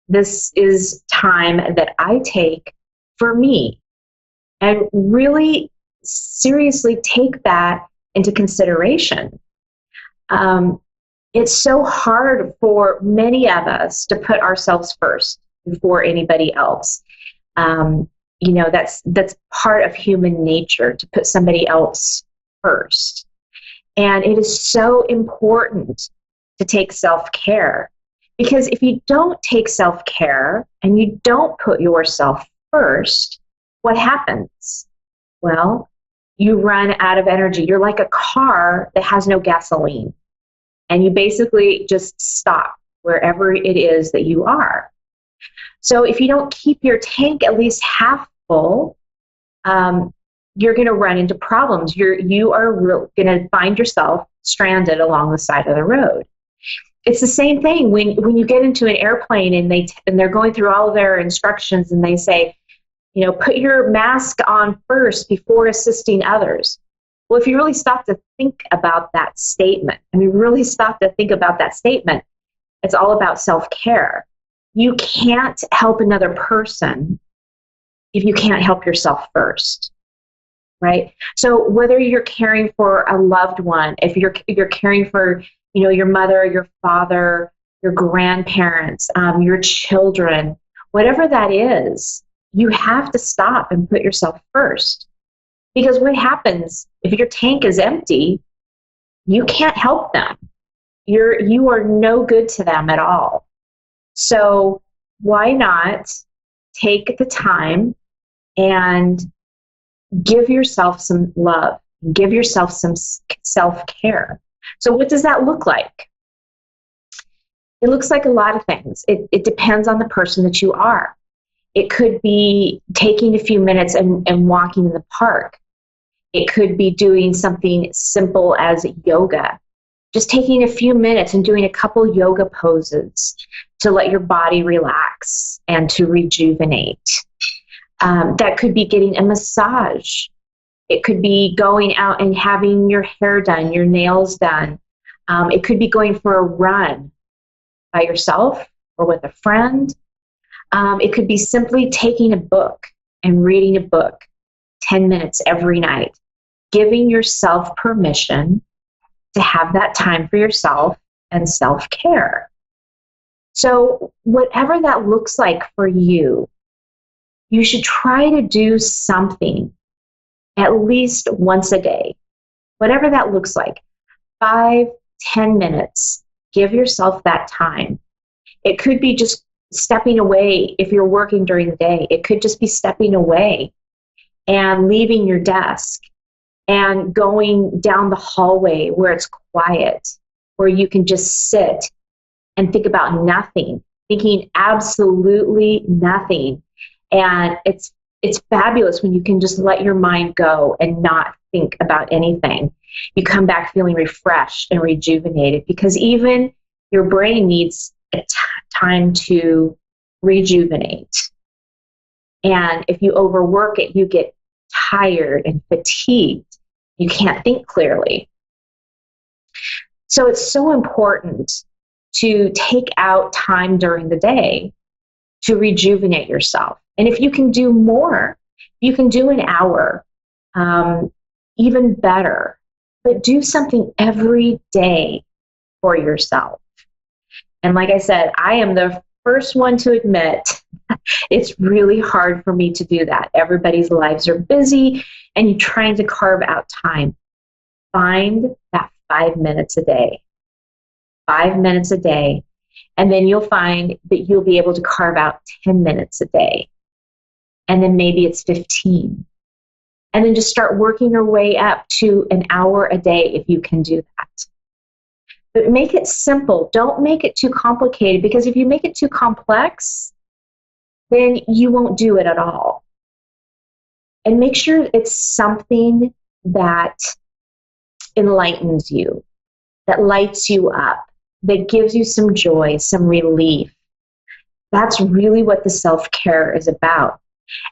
this is time that I take for me. And really seriously take that into consideration. It's so hard for many of us to put ourselves first before anybody else. That's part of human nature, to put somebody else first. And it is so important to take self-care, because if you don't take self-care and you don't put yourself first, what happens? Well, you run out of energy. You're like a car that has no gasoline, and you basically just stop wherever it is that you are. So if you don't keep your tank at least half full, you're going to run into problems. You are going to find yourself stranded along the side of the road. It's the same thing when you get into an airplane and they're going through all of their instructions and they say, put your mask on first before assisting others. Well, if you really stop to think about that statement, it's all about self-care. You can't help another person if you can't help yourself first, right? So whether you're caring for a loved one, if you're caring for, your mother, your father, your grandparents, your children, whatever that is, you have to stop and put yourself first. Because what happens if your tank is empty, you can't help them. You are no good to them at all. So why not take the time and give yourself some love, give yourself some self-care. So what does that look like? It looks like a lot of things. It depends on the person that you are. It could be taking a few minutes and walking in the park. It could be doing something simple as yoga. Just taking a few minutes and doing a couple yoga poses to let your body relax and to rejuvenate. That could be getting a massage. It could be going out and having your hair done, your nails done. It could be going for a run by yourself or with a friend. It could be simply taking a book and reading a book 10 minutes every night, giving yourself permission to have that time for yourself and self-care. So whatever that looks like for you, you should try to do something at least once a day. Whatever that looks like, 5, 10 minutes, give yourself that time. It could be just stepping away if you're working during the day. It could just be stepping away and leaving your desk and going down the hallway where it's quiet, where you can just sit and think about nothing, thinking absolutely nothing. And it's fabulous when you can just let your mind go and not think about anything. You come back feeling refreshed and rejuvenated, because even your brain needs time to rejuvenate. And if you overwork it, you get tired and fatigued. You can't think clearly. So it's so important to take out time during the day to rejuvenate yourself. And if you can do more, you can do an hour, even better. But do something every day for yourself. And like I said, I am the first one to admit it's really hard for me to do that. Everybody's lives are busy, and you're trying to carve out time. Find that 5 minutes a day. 5 minutes a day. And then you'll find that you'll be able to carve out 10 minutes a day. And then maybe it's 15. And then just start working your way up to an hour a day if you can do that. But make it simple. Don't make it too complicated, because if you make it too complex, then you won't do it at all. And make sure it's something that enlightens you, that lights you up, that gives you some joy, some relief. That's really what the self-care is about.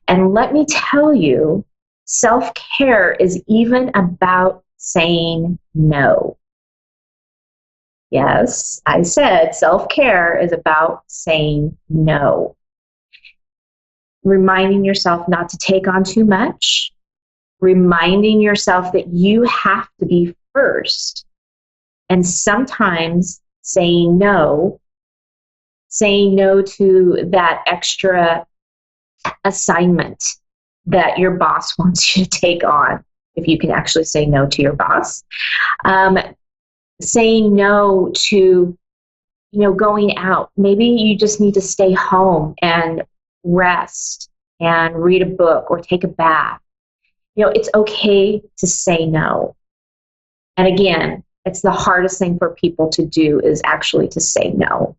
And let me tell you, self-care is even about saying no. Yes, I said self-care is about saying no. Reminding yourself not to take on too much. Reminding yourself that you have to be first. And sometimes saying no to that extra assignment that your boss wants you to take on, if you can actually say no to your boss. Saying no to, going out. Maybe you just need to stay home and rest and read a book or take a bath. It's okay to say no. And again, it's the hardest thing for people to do, is actually to say no.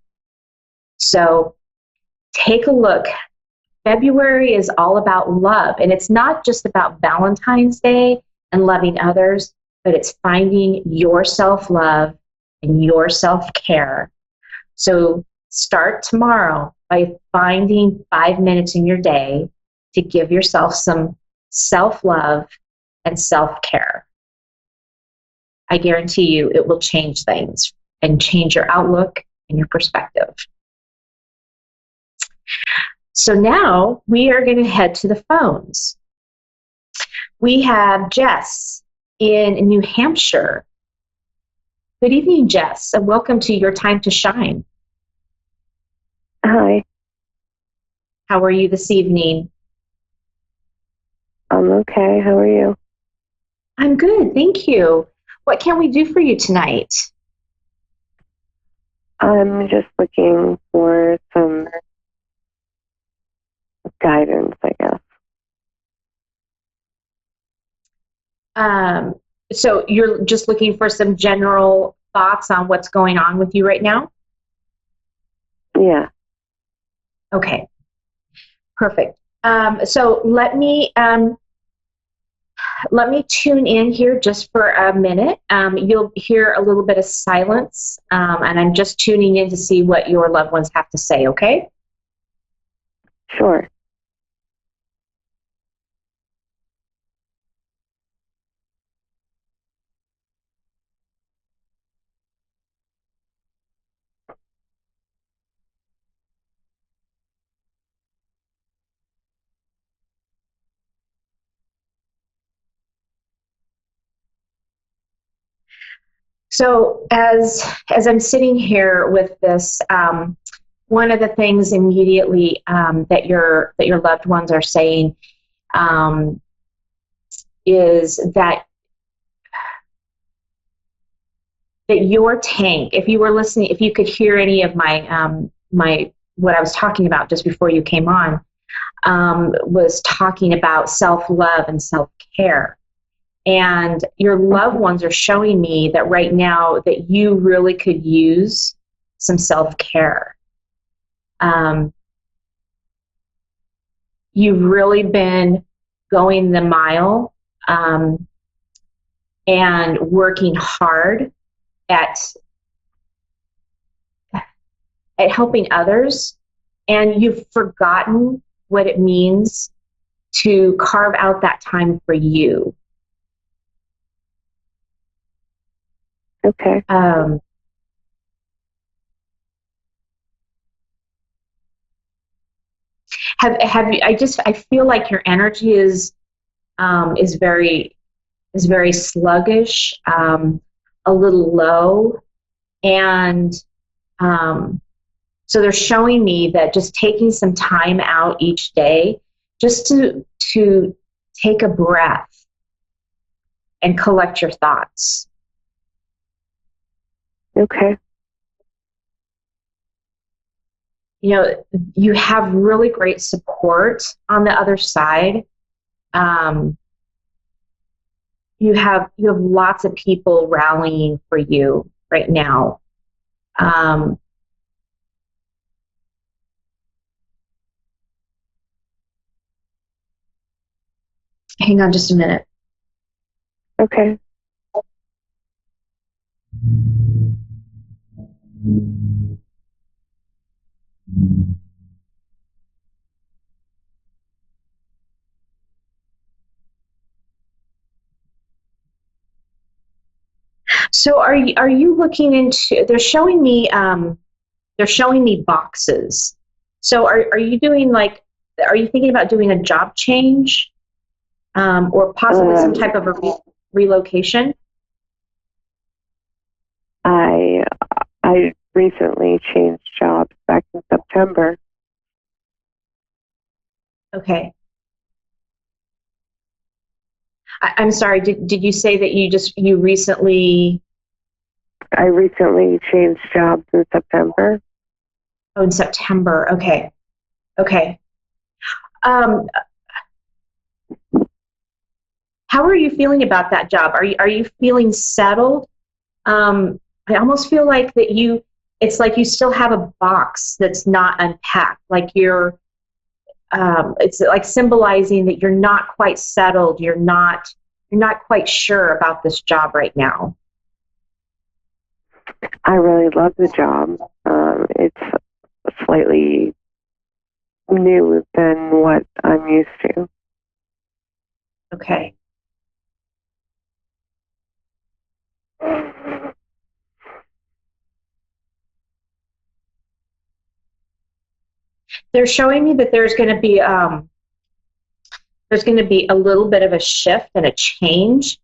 So take a look. February is all about love, and it's not just about Valentine's Day and loving others, but it's finding your self-love and your self-care. So start tomorrow by finding 5 minutes in your day to give yourself some self-love and self-care. I guarantee you it will change things and change your outlook and your perspective. So now we are going to head to the phones. We have Jess in New Hampshire. Good evening, Jess, and welcome to Your Time to Shine. Hi. How are you this evening? I'm okay. How are you? I'm good, thank you. What can we do for you tonight? I'm just looking for some guidance, I guess. So you're just looking for some general thoughts on what's going on with you right now? Yeah. Okay, perfect. So let me tune in here just for a minute. You'll hear a little bit of silence, and I'm just tuning in to see what your loved ones have to say, okay? Sure. So as I'm sitting here with this, one of the things immediately that your loved ones are saying is that your tank, if you were listening, if you could hear any of my what I was talking about just before you came on, was talking about self-love and self-care. And your loved ones are showing me that right now that you really could use some self-care. You've really been going the mile and working hard at helping others, and you've forgotten what it means to carve out that time for you. Okay. Have you? I feel like your energy is very sluggish, a little low, and so they're showing me that just taking some time out each day, just to take a breath and collect your thoughts. Okay. You have really great support on the other side. You have lots of people rallying for you right now. Hang on just a minute. Okay. So are you looking into, they're showing me boxes. So are you doing like, are you thinking about doing a job change, or possibly some type of a relocation? I recently changed jobs back in September. Okay. I'm sorry, did you say that you recently? I recently changed jobs in September. Oh, in September. Okay. Okay. How are you feeling about that job? Are you feeling settled? I almost feel like it's like you still have a box that's not unpacked. Like it's like symbolizing that you're not quite settled. You're not quite sure about this job right now. I really love the job. It's slightly new than what I'm used to. Okay. They're showing me that there's going to be a little bit of a shift and a change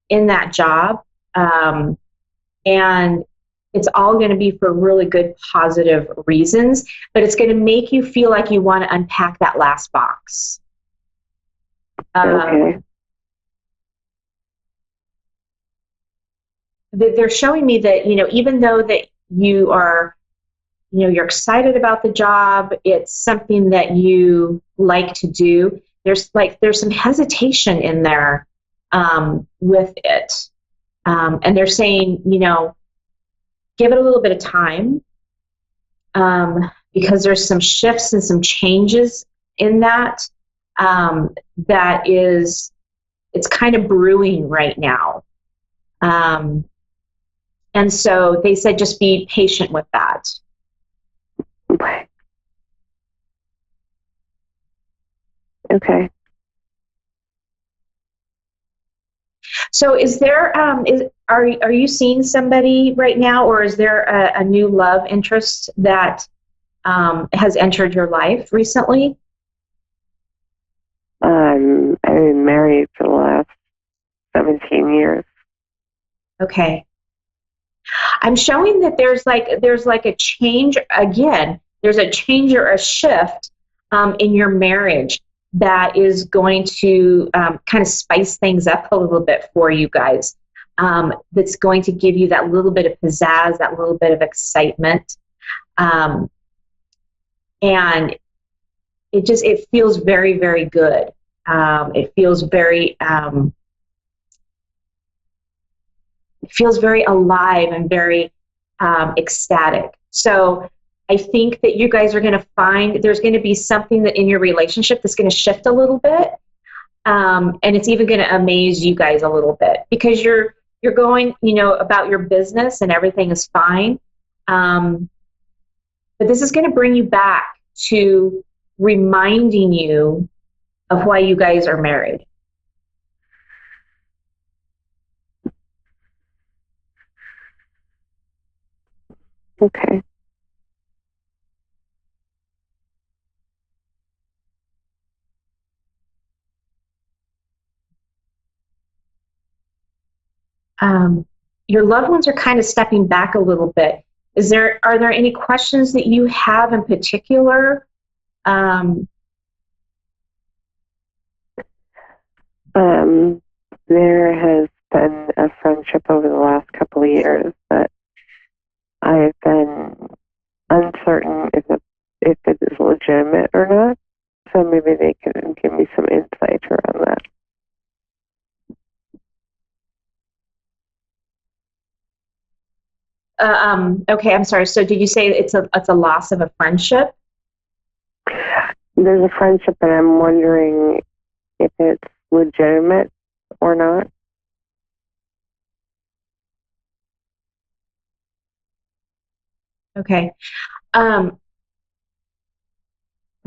in that job, and it's all going to be for really good, positive reasons. But it's going to make you feel like you want to unpack that last box. Okay. They're showing me that, even though that you are, you're excited about the job, it's something that you like to do. There's some hesitation in there with it, and they're saying, give it a little bit of time, because there's some shifts and some changes in that it's kind of brewing right now. And so they said just be patient with that. Okay. So are you seeing somebody right now, or is there a new love interest that has entered your life recently? I've been married for the last 17 years. Okay. I'm showing that there's like a change again. There's a change or a shift in your marriage that is going to kind of spice things up a little bit for you guys. That's going to give you that little bit of pizzazz, that little bit of excitement, and it feels very, very good. It feels very alive and very ecstatic. So I think that you guys are going to find there's going to be something that in your relationship that's going to shift a little bit, and it's even going to amaze you guys a little bit, because you're going, about your business and everything is fine, but this is going to bring you back to reminding you of why you guys are married. Okay. Your loved ones are kind of stepping back a little bit. Are there any questions that you have in particular? There has been a friendship over the last couple of years that I've been uncertain if it is legitimate or not. So maybe they can give me some insight around that. Okay, I'm sorry. So did you say it's a loss of a friendship? There's a friendship, and I'm wondering if it's legitimate or not. Okay. I'm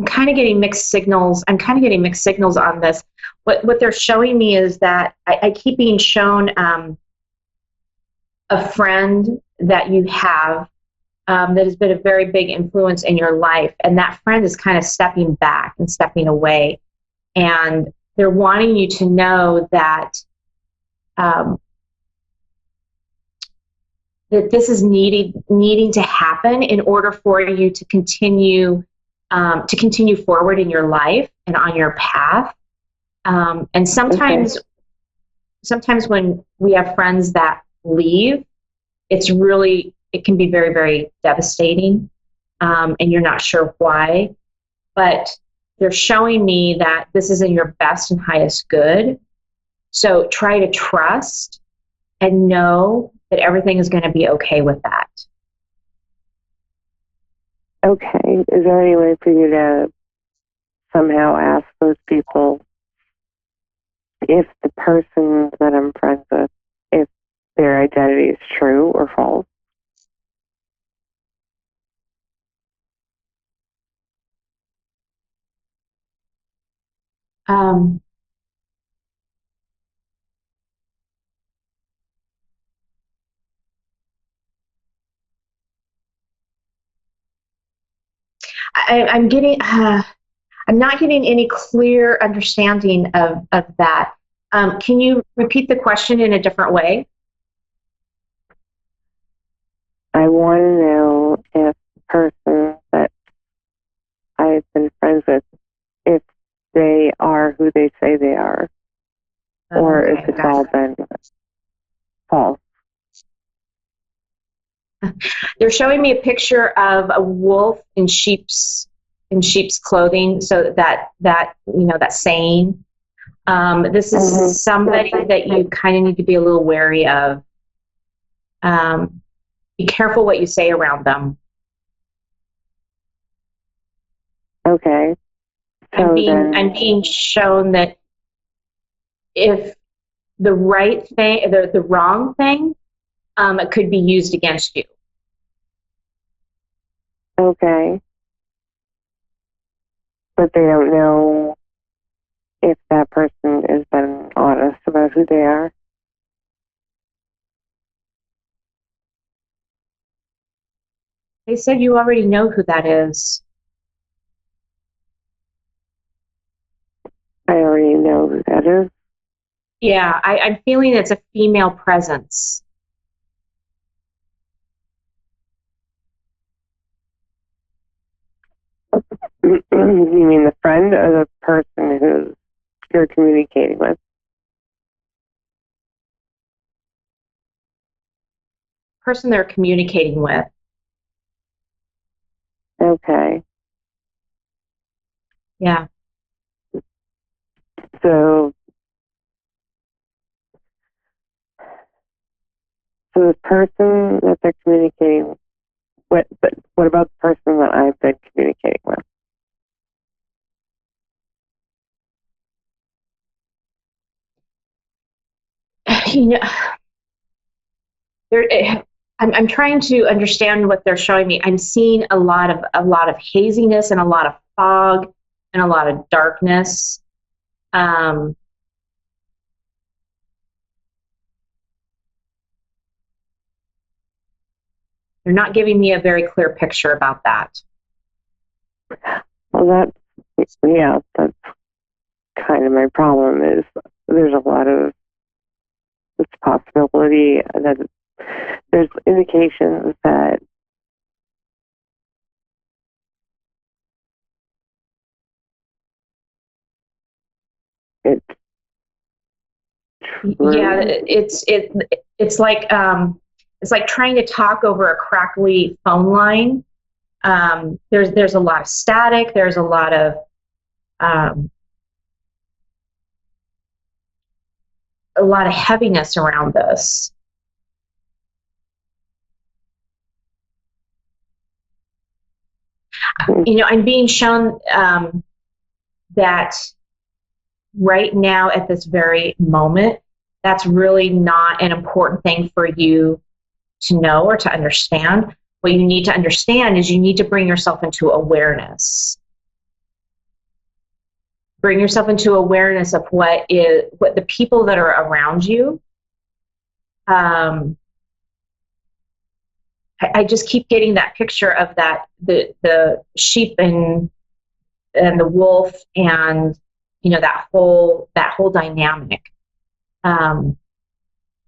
kind of getting mixed signals. I'm kind of getting mixed signals on this. What they're showing me is that I keep being shown a friend that you have that has been a very big influence in your life, and that friend is kind of stepping back and stepping away, and they're wanting you to know that that this is needing to happen in order for you to continue forward in your life and on your path. And sometimes when we have friends that leave, it can be very, very devastating, and you're not sure why. But they're showing me that this is in your best and highest good. So try to trust and know that everything is going to be okay with that. Okay. Is there any way for you to somehow ask those people if the person that I'm friends with, if their identity is true or false? I'm getting. I'm not getting any clear understanding of that. Can you repeat the question in a different way? I want to know if the person that I've been friends with, if they are who they say they are, or if it's all been false. They're showing me a picture of a wolf in sheep's clothing. So that saying. This is somebody that you kind of need to be a little wary of. Be careful what you say around them. Okay. So I'm being shown that if the right thing, the wrong thing, it could be used against you. Okay. But they don't know if that person has been honest about who they are. They said you already know who that is. I already know who that is. Yeah, I'm feeling it's a female presence. You mean the friend or the person who you're communicating with? Person they're communicating with. Okay. Yeah. So the person that they're communicating with, but what about the person that I've been communicating with? I'm trying to understand what they're showing me. I'm seeing a lot of haziness and a lot of fog and a lot of darkness. They're not giving me a very clear picture about that. Well, that's kind of my problem. Is there's a lot of this possibility that there's indications that it's true. Yeah, it's like trying to talk over a crackly phone line. There's a lot of static. There's a lot of heaviness around this. I'm being shown that right now at this very moment, that's really not an important thing for you to know or to understand. What you need to understand is you need to bring yourself into awareness. Bring yourself into awareness of what the people that are around you. I just keep getting that picture of the sheep and the wolf, and that whole dynamic.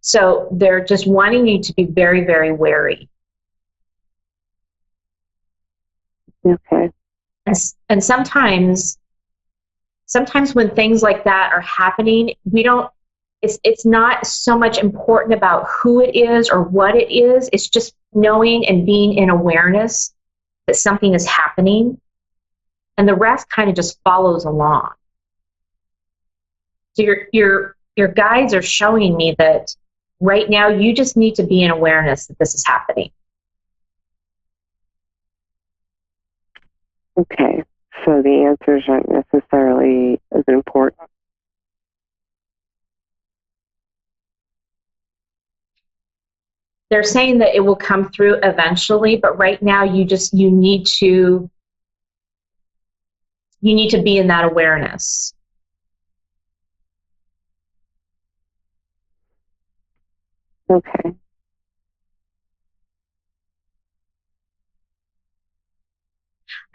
So they're just wanting you to be very, very wary. Okay. And sometimes when things like that are happening, it's not so much important about who it is or what it is. It's just knowing and being in awareness that something is happening, and the rest kind of just follows along. So your guides are showing me that right now you just need to be in awareness that this is happening. Okay. So the answers aren't necessarily as important. They're saying that it will come through eventually, but right now you need to be in that awareness. Okay.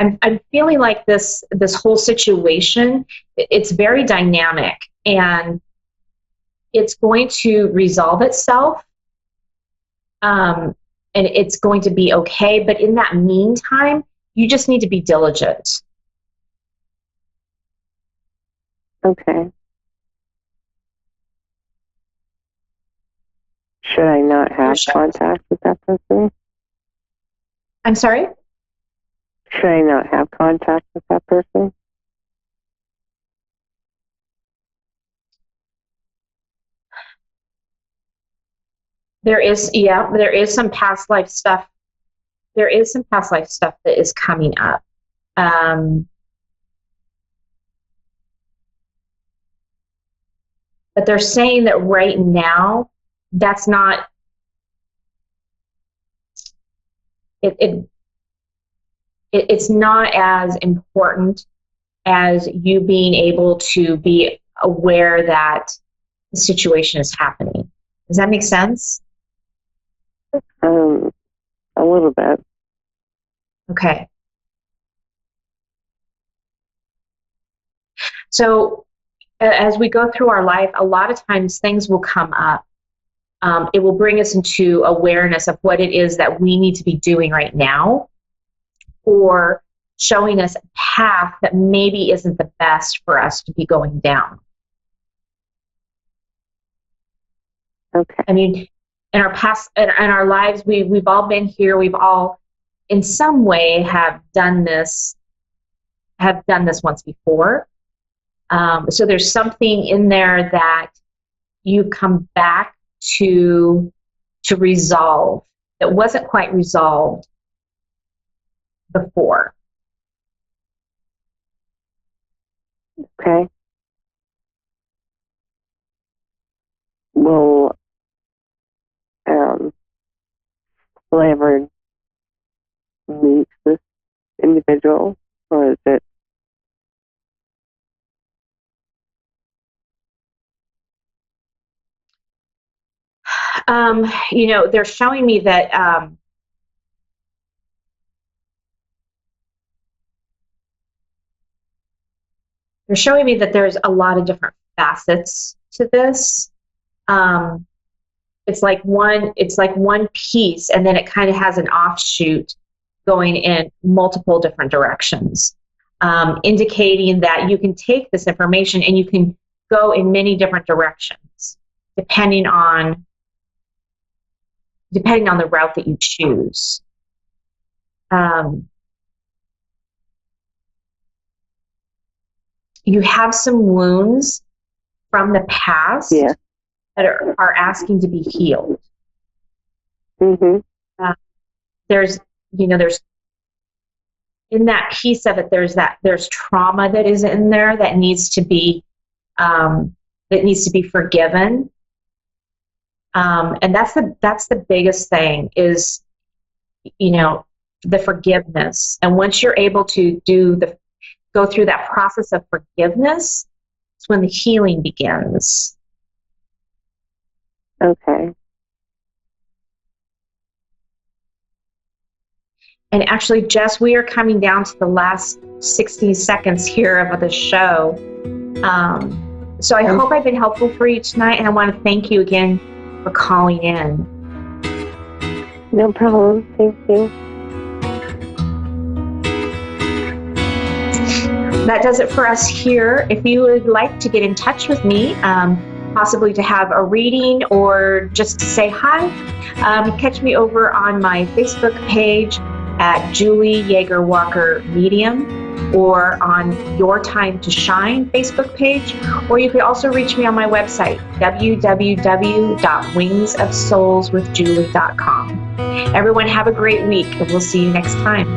I'm feeling like this whole situation, it's very dynamic, and it's going to resolve itself, and it's going to be okay. But in that meantime, you just need to be diligent. Okay. Should I not have contact with that person? I'm sorry? Should I not have contact with that person? There is some past life stuff. There is some past life stuff that is coming up. But they're saying that right now, that's not it's not as important as you being able to be aware that the situation is happening. Does that make sense? A little bit. Okay. So as we go through our life, a lot of times things will come up. It will bring us into awareness of what it is that we need to be doing right now, or showing us a path that maybe isn't the best for us to be going down. Okay. I mean, in our past, in our lives, we've all been here. We've all, in some way, have done this once before. So there's something in there that you've come back to resolve that wasn't quite resolved before. Okay. Will I ever meet this individual, or is it? They're showing me that there's a lot of different facets to this. It's like one piece, and then it kind of has an offshoot going in multiple different directions, indicating that you can take this information and you can go in many different directions, depending on the route that you choose. You have some wounds from the past that are asking to be healed. Mm-hmm. There's in that piece of it, there's trauma that is in there that needs to be forgiven. And that's the biggest thing is, the forgiveness. And once you're able to go through that process of forgiveness, it's when the healing begins. Okay. And actually, Jess, we are coming down to the last 60 seconds here of the show. So I hope I've been helpful for you tonight, and I want to thank you again for calling in. No problem. Thank you. That does it for us here. If you would like to get in touch with me, possibly to have a reading or just to say hi, catch me over on my Facebook page at Julie Yeager Walker Medium, or on Your Time to Shine Facebook page, or you could also reach me on my website, www.wingsofsoulswithjulie.com. Everyone have a great week, and we'll see you next time.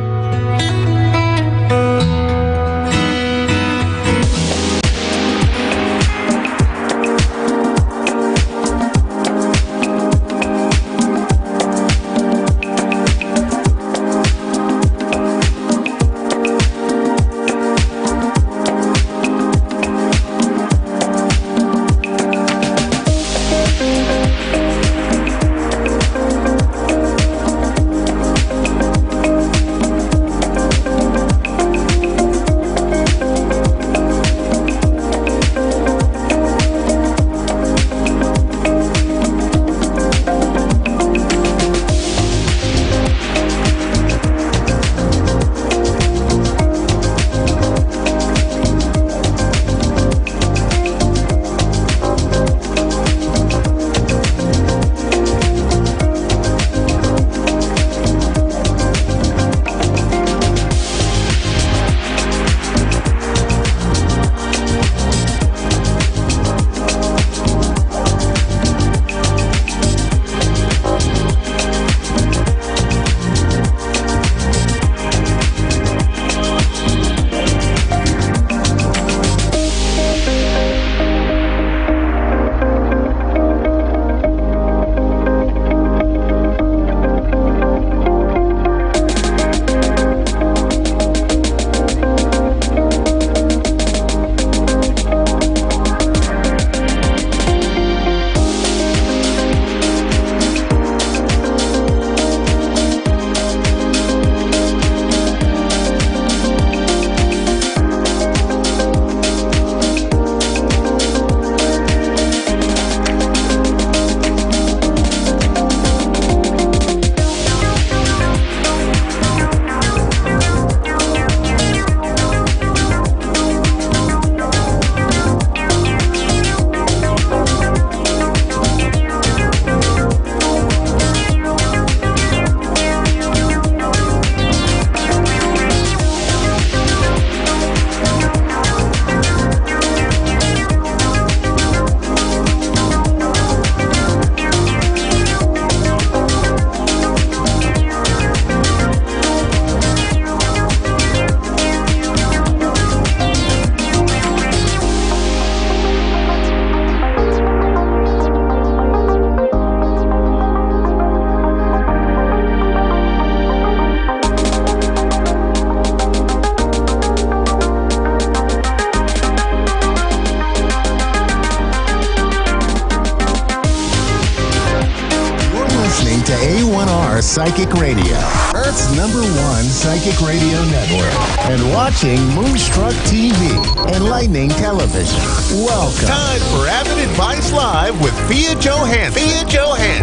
A1R Psychic Radio, Earth's #1 psychic radio network, and watching Moonstruck TV and Lightning Television. Welcome. Time for Avid Advice Live with Fia Johansson.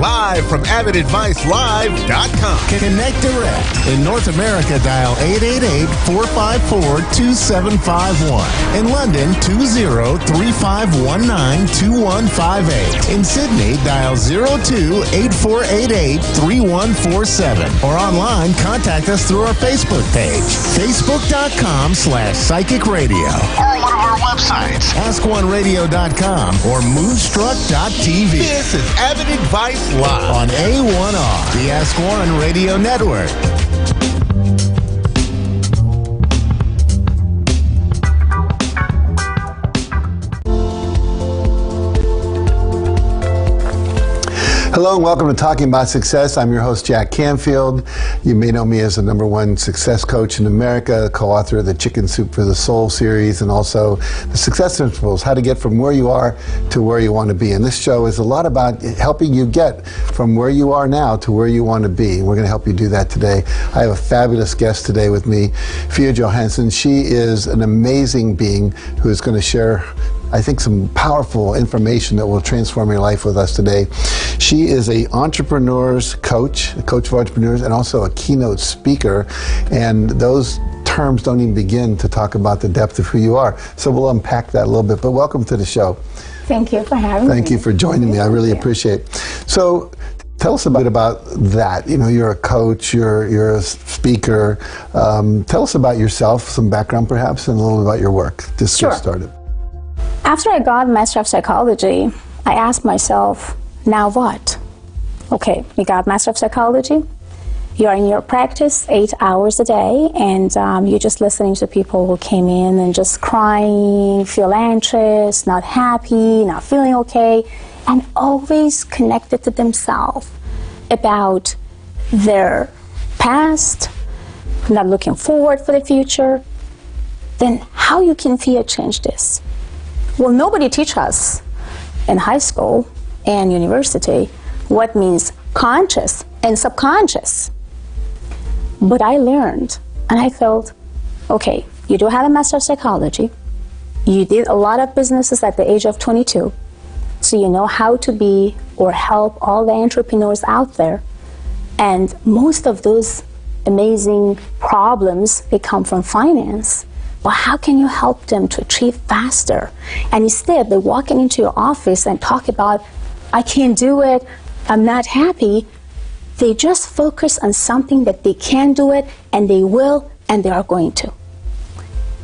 Live from AvidAdviceLive.com. Connect direct. In North America, dial 888-454-2751. In London, 20-3519-2158. In Sydney, dial 02-8488-3147. Or online, contact us through our Facebook page, facebook.com/psychic radio. Or one of our websites, askoneradio.com or moonstruck.tv. This is Avid Advice Live on A1R, the Ask One Radio Network. Hello and welcome to Talking About Success. I'm your host, Jack Canfield. You may know me as the #1 success coach in America, co-author of the Chicken Soup for the Soul series, and also the Success Principles, how to get from where you are to where you want to be. And this show is a lot about helping you get from where you are now to where you want to be. And we're going to help you do that today. I have a fabulous guest today with me, Fia Johansson. She is an amazing being who is going to share, I think, some powerful information that will transform your life with us today. She is a entrepreneur's coach, a coach of entrepreneurs, and also a keynote speaker. And those terms don't even begin to talk about the depth of who you are. So we'll unpack that a little bit. But welcome to the show. Thank you for having me. Thank you for joining me. I really appreciate it. So tell us a bit about that. You know, you're a coach, you're a speaker. Tell us about yourself, some background perhaps, and a little about your work. Just get started. After I got Master of Psychology, I asked myself, now what? Okay, you got Master of Psychology, you're in your practice 8 hours a day, and you're just listening to people who came in and just crying, feel anxious, not happy, not feeling okay, and always connected to themselves about their past, not looking forward for the future. Then how you can change this? Well, nobody teach us in high school and university what means conscious and subconscious. But I learned, and I felt, okay, you do have a Master of Psychology. You did a lot of businesses at the age of 22. So you know how to be or help all the entrepreneurs out there. And most of those amazing problems, they come from finance. But how can you help them to achieve faster? And instead, they're walking into your office and talk about, I can't do it, I'm not happy. They just focus on something that they can do it, and they will, and they are going to.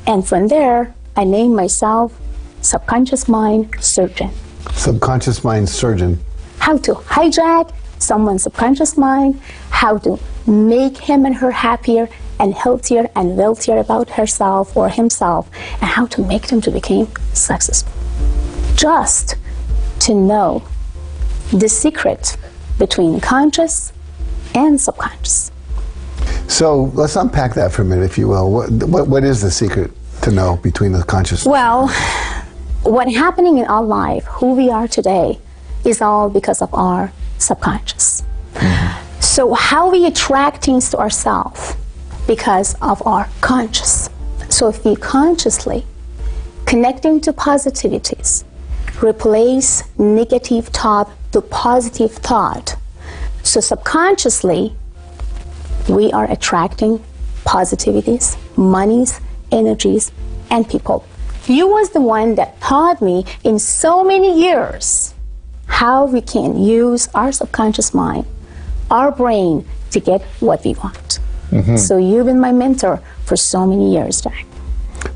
And from there, I named myself Subconscious Mind Surgeon. Subconscious Mind Surgeon. How to hijack someone's subconscious mind, how to make him and her happier and healthier and wealthier about herself or himself, and how to make them to become successful. Just to know the secret between conscious and subconscious. So let's unpack that for a minute, if you will. What is the secret to know between the conscious? Well, what's happening in our life, who we are today, is all because of our subconscious. Mm-hmm. So how we attract things to ourselves? Because of our conscious. So if we consciously connecting to positivities, replace negative thought to positive thought. So subconsciously, we are attracting positivities, monies, energies, and people. You was the one that taught me in so many years how we can use our subconscious mind, our brain, to get what we want. Mm-hmm. So you've been my mentor for so many years, Jack.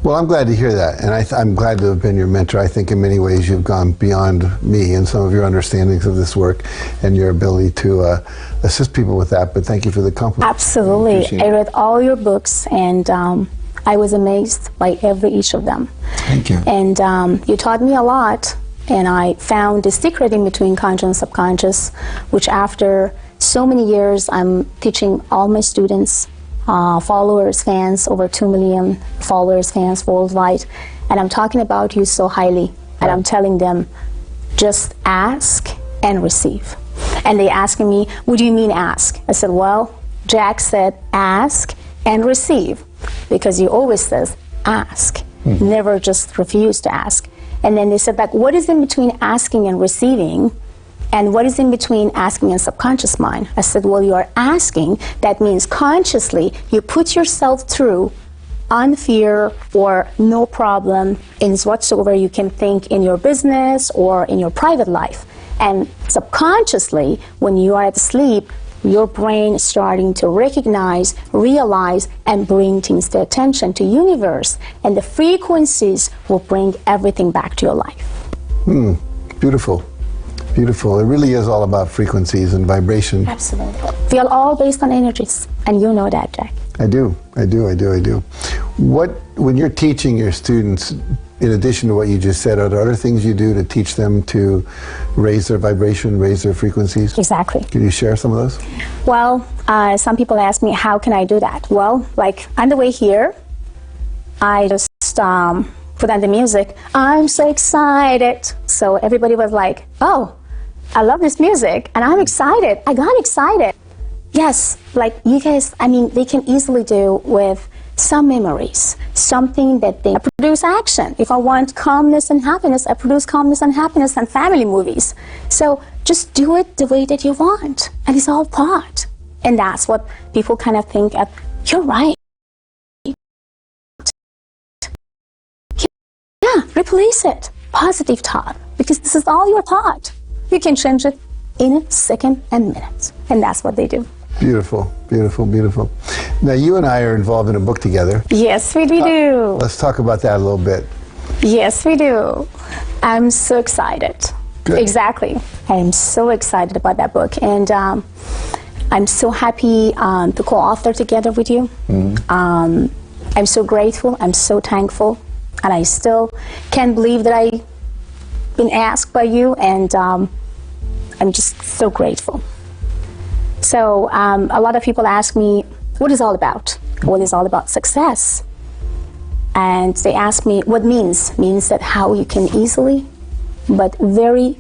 Well, I'm glad to hear that, and I'm glad to have been your mentor. I think in many ways you've gone beyond me and some of your understandings of this work and your ability to assist people with that, but thank you for the compliment. Absolutely. I read all your books, and I was amazed by each of them. Thank you. And you taught me a lot, and I found the secret in between conscious and subconscious, which after so many years, I'm teaching all my students, followers, fans, over 2 million followers, fans worldwide, and I'm talking about you so highly, and I'm telling them, just ask and receive. And they asking me, what do you mean ask? I said, well, Jack said ask and receive, because he always says ask, never just refuse to ask. And then they said, like, what is in between asking and receiving? And what is in between asking and subconscious mind? I said, well, you are asking. That means consciously you put yourself through on fear or no problem in whatsoever you can think in your business or in your private life. And subconsciously, when you are asleep, your brain is starting to recognize, realize, and bring things to attention to universe. And the frequencies will bring everything back to your life. Beautiful. Beautiful. It really is all about frequencies and vibration. Absolutely. We are all based on energies, and you know that, Jack. I do. When you're teaching your students, in addition to what you just said, are there other things you do to teach them to raise their vibration, raise their frequencies? Exactly. Can you share some of those? Well, some people ask me, how can I do that? Well, like on the way here, I just put on the music. I'm so excited. So everybody was like, oh, I love this music and I'm excited. I got excited. Yes, like you guys, I mean, they can easily do with some memories, something that they produce action. If I want calmness and happiness, I produce calmness and happiness and family movies. So just do it the way that you want. And it's all thought. And that's what people kind of think of, you're right. Yeah, replace it. Positive thought. Because this is all your thought. You can change it in a second and minutes. And that's what they do. Beautiful, beautiful, beautiful. Now, you and I are involved in a book together. Yes, we do. Let's talk about that a little bit. Yes, we do. I'm so excited. Good. Exactly. I'm so excited about that book. And I'm so happy to co-author together with you. I'm so grateful. I'm so thankful. And I still can't believe that I've been asked by you. And I'm just so grateful. So a lot of people ask me, what is all about? What is all about success? And they ask me what means that how you can easily but very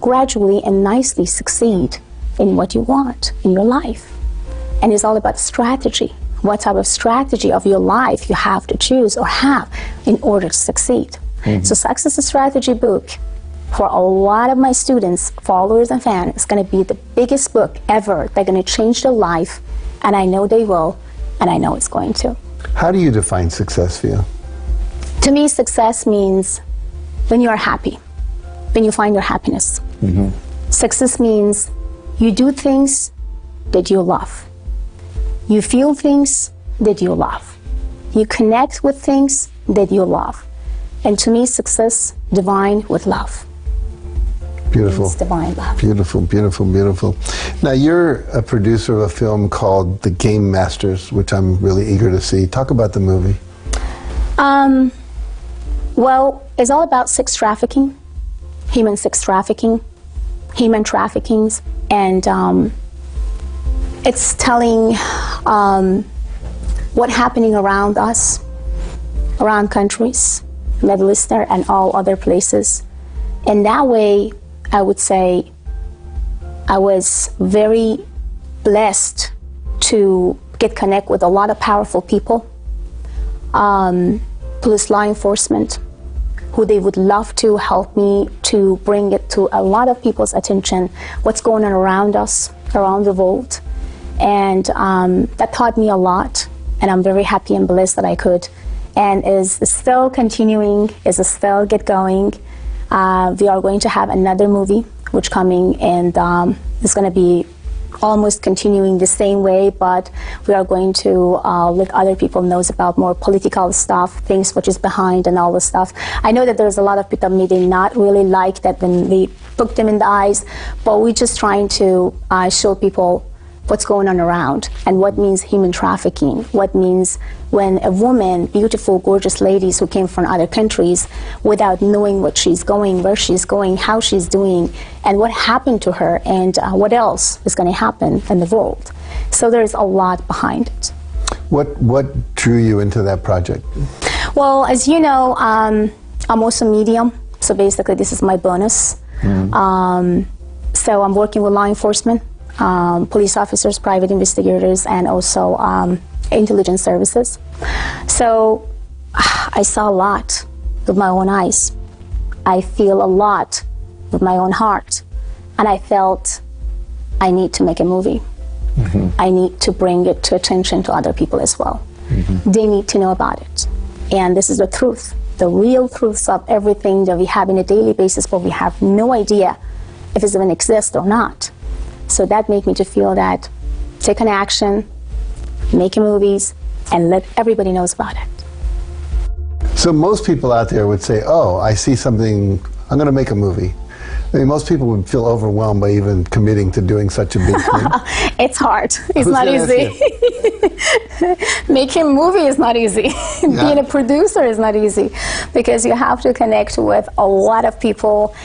gradually and nicely succeed in what you want in your life. And it's all about strategy. What type of strategy of your life you have to choose or have in order to succeed. So Success Strategy book, for a lot of my students, followers and fans, it's going to be the biggest book ever. They're going to change their life, and I know they will, and I know it's going to. How do you define success for you? To me, success means when you are happy, when you find your happiness. Success means you do things that you love. You feel things that you love. You connect with things that you love. And to me, success, divine with love. Beautiful. It's divine love. Beautiful, beautiful, beautiful. Now, you're a producer of a film called The Game Masters, which I'm really eager to see. Talk about the movie. Well, it's all about sex trafficking, human sex trafficking, human traffickings, and it's telling what's happening around us, around countries, Middle Eastern and all other places. And that way, I would say I was very blessed to get connect with a lot of powerful people, police, law enforcement, who they would love to help me to bring it to a lot of people's attention, what's going on around us, around the world. And that taught me a lot, and I'm very happy and blessed that I could. And is still continuing, is still get going. We are going to have another movie which coming, and it's going to be almost continuing the same way, but we are going to let other people know about more political stuff, things which is behind and all this stuff. I know that there's a lot of people maybe not really like that when we poke them in the eyes, but we're just trying to show people what's going on around and what means human trafficking, what means when a woman, beautiful, gorgeous ladies who came from other countries without knowing what she's going, where she's going, how she's doing, and what happened to her, and what else is going to happen in the world. So there's a lot behind it. What drew you into that project? Well, as you know, I'm also medium, so basically this is my bonus. So I'm working with law enforcement, police officers, private investigators, and also intelligence services. So I saw a lot with my own eyes. I feel a lot with my own heart. And I felt I need to make a movie. I need to bring it to attention to other people as well. They need to know about it. And this is the truth, the real truths of everything that we have on a daily basis, but we have no idea if it's even exists or not. So that made me to feel that take an action, making movies, and let everybody knows about it. So most people out there would say, oh, I see something, I'm going to make a movie. I mean, most people would feel overwhelmed by even committing to doing such a big thing. It's hard. It's not easy. Making a movie is not easy. Being a producer is not easy because you have to connect with a lot of people.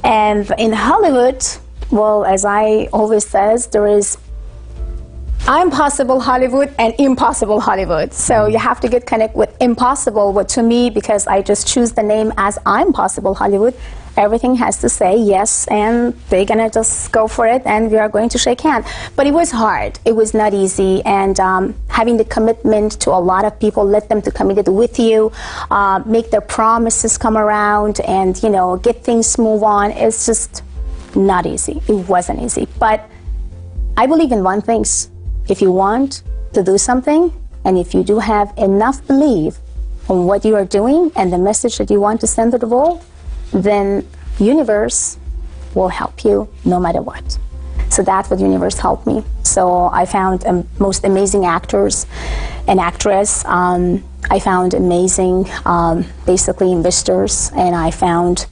And in Hollywood, well, as I always says, there is impossible Hollywood and impossible Hollywood. So you have to get connect with impossible, but to me, because I just choose the name as Impossible Hollywood, everything has to say yes, and they're gonna just go for it, and we are going to shake hands. But it was hard. It was not easy, and having the commitment to a lot of people, let them to commit with you, make their promises come around, and get things move on. It's just not easy. It wasn't easy. But I believe in one thing. If you want to do something, and if you do have enough belief on what you are doing and the message that you want to send to the world, then universe will help you no matter what. So that's what universe helped me. So I found most amazing actors and actress. I found amazing, basically investors, and I found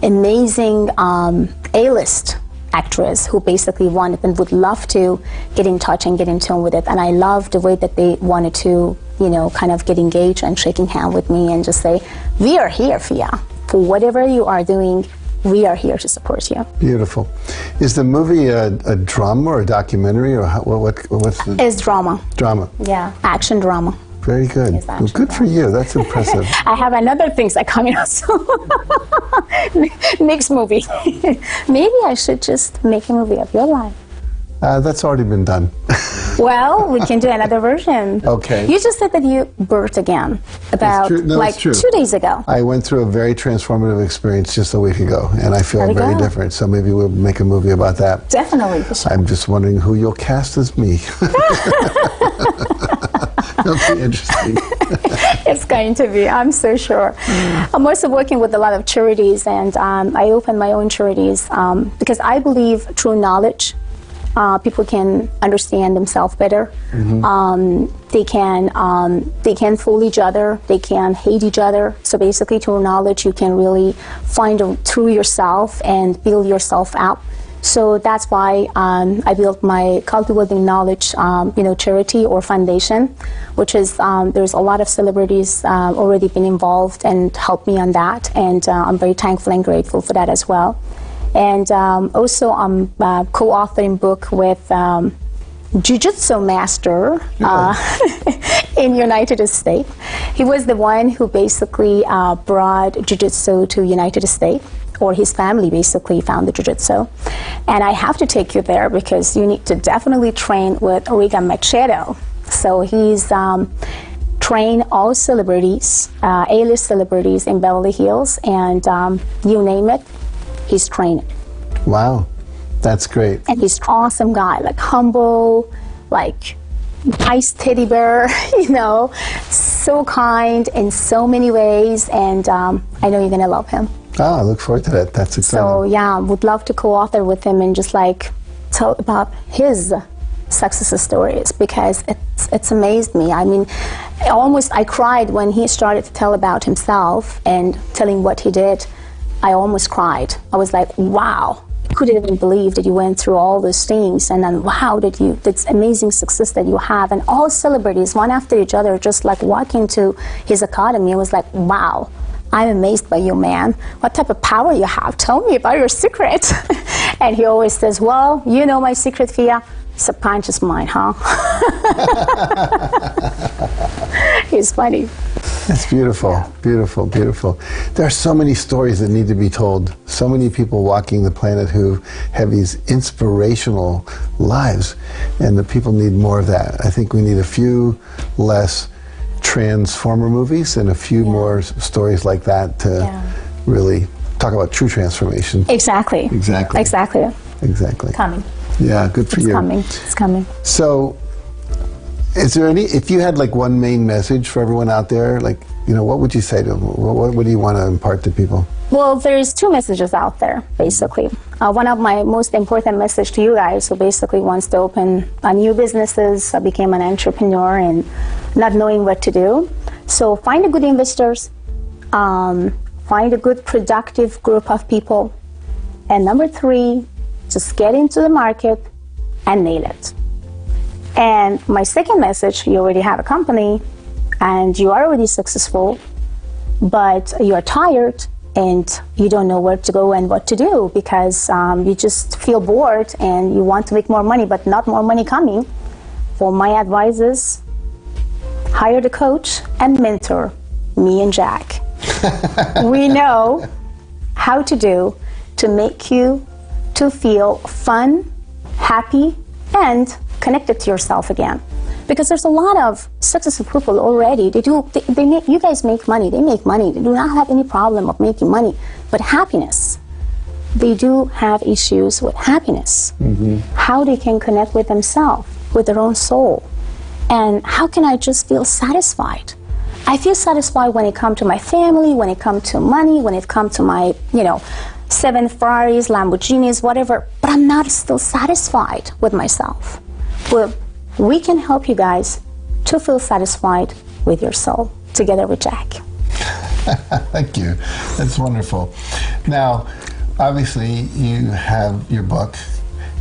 amazing A-list actress who basically wanted and would love to get in touch and get in tune with it. And I loved the way that they wanted to, kind of get engaged and shaking hand with me and just say, we are here, Fia. For whatever you are doing, we are here to support you. Beautiful. Is the movie a drama or a documentary, or what's the... It's drama. Drama. Yeah, action drama. Very good. Well, good for you. That's impressive. I have another things that coming out soon. Next movie. Maybe I should just make a movie of your life. That's already been done. Well, we can do another version. Okay. You just said that you birthed again about 2 days ago. I went through a very transformative experience just a week ago, and I feel very different. So maybe we'll make a movie about that. Definitely. For sure. I'm just wondering who you'll cast as me. That'll be interesting. It's going to be, I'm so sure. I'm also working with a lot of charities, and I open my own charities because I believe through knowledge, people can understand themselves better. They can fool each other. They can hate each other. So basically, through knowledge, you can really find through yourself and build yourself up. So that's why I built my Cultivating Knowledge, charity or foundation, which is there's a lot of celebrities already been involved and helped me on that, and I'm very thankful and grateful for that as well. And also, I'm co-authoring book with Jiu-Jitsu master in United States. He was the one who basically brought Jiu-Jitsu to United States, or his family basically found the Jiu-Jitsu. And I have to take you there because you need to definitely train with Riga Machado. So he's trained all celebrities, A-list celebrities in Beverly Hills, and you name it, he's trained. Wow, that's great. And he's an awesome guy, like humble, like nice teddy bear, so kind in so many ways, and I know you're gonna love him. Oh, I look forward to that. That's exciting. So yeah, would love to co-author with him and just tell about his success stories, because it's amazed me. I mean, I cried when he started to tell about himself and telling what he did. I almost cried. I was like, wow, couldn't even believe that you went through all those things, and then wow, that's amazing success that you have, and all celebrities one after each other just walk into his academy. I was like, wow, I'm amazed by you, man. What type of power you have? Tell me about your secret. And he always says, well, you know my secret, Fia? Subconscious mind, huh? He's funny. That's beautiful, yeah. Beautiful, beautiful. There are so many stories that need to be told. So many people walking the planet who have these inspirational lives, and the people need more of that. I think we need a few less transformer movies and a few more stories like that to really talk about true transformation. Exactly. Coming. Yeah, good for you. It's coming. So, is there if you had one main message for everyone out there, what would you say to them? What do you want to impart to people? Well, there's 2 messages out there, basically. One of my most important message to you guys who basically wants to open new businesses, became an entrepreneur and not knowing what to do. So find a good investors, find a good productive group of people, And number 3, just get into the market and nail it. And my second message, you already have a company and you are already successful, but you are tired and you don't know where to go and what to do because you just feel bored and you want to make more money, but not more money coming. Well, my advice is hire the coach and mentor, me and Jack. We know how to do to make you to feel fun, happy, and connected to yourself again. Because there's a lot of successful people already. You guys make money. They make money. They do not have any problem of making money. But happiness, they do have issues with happiness. Mm-hmm. How they can connect with themselves, with their own soul. And how can I just feel satisfied? I feel satisfied when it comes to my family, when it comes to money, when it comes to my, 7 Ferraris, Lamborghinis, whatever. But I'm not still satisfied with myself. Well, we can help you guys to feel satisfied with your soul together with Jack. Thank you. That's wonderful. Now, obviously, you have your book,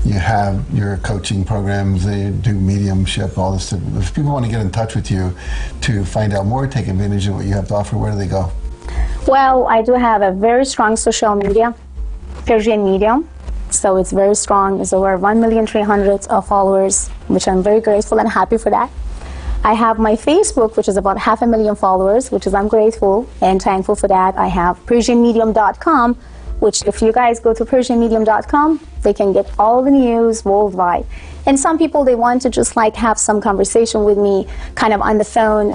you have your coaching programs, you do mediumship, all this stuff. If people want to get in touch with you to find out more, take advantage of what you have to offer, where do they go? Well, I do have a very strong social media, Persian Medium. So it's very strong. It's over 1,300,000 of followers, which I'm very grateful and happy for that. I have my Facebook, which is about 500,000 followers, which is I'm grateful and thankful for that. I have PersianMedium.com, which if you guys go to PersianMedium.com, they can get all the news worldwide. And some people, they want to just like have some conversation with me kind of on the phone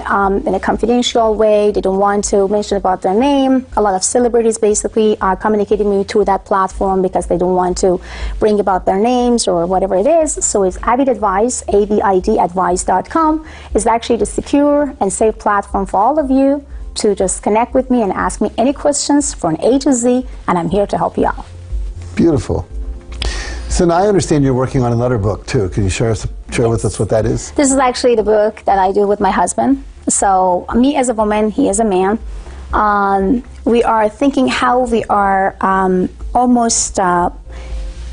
in a confidential way. They don't want to mention about their name. A lot of celebrities basically are communicating with me through that platform because they don't want to bring about their names or whatever it is. So it's Avid Advice, AVIDadvice.com. It's actually the secure and safe platform for all of you to just connect with me and ask me any questions from A to Z, and I'm here to help you out. Beautiful. So now I understand you're working on another book too. Can you share with us what that is? This is actually the book that I do with my husband. So me as a woman, he is a man. We are thinking how we are almost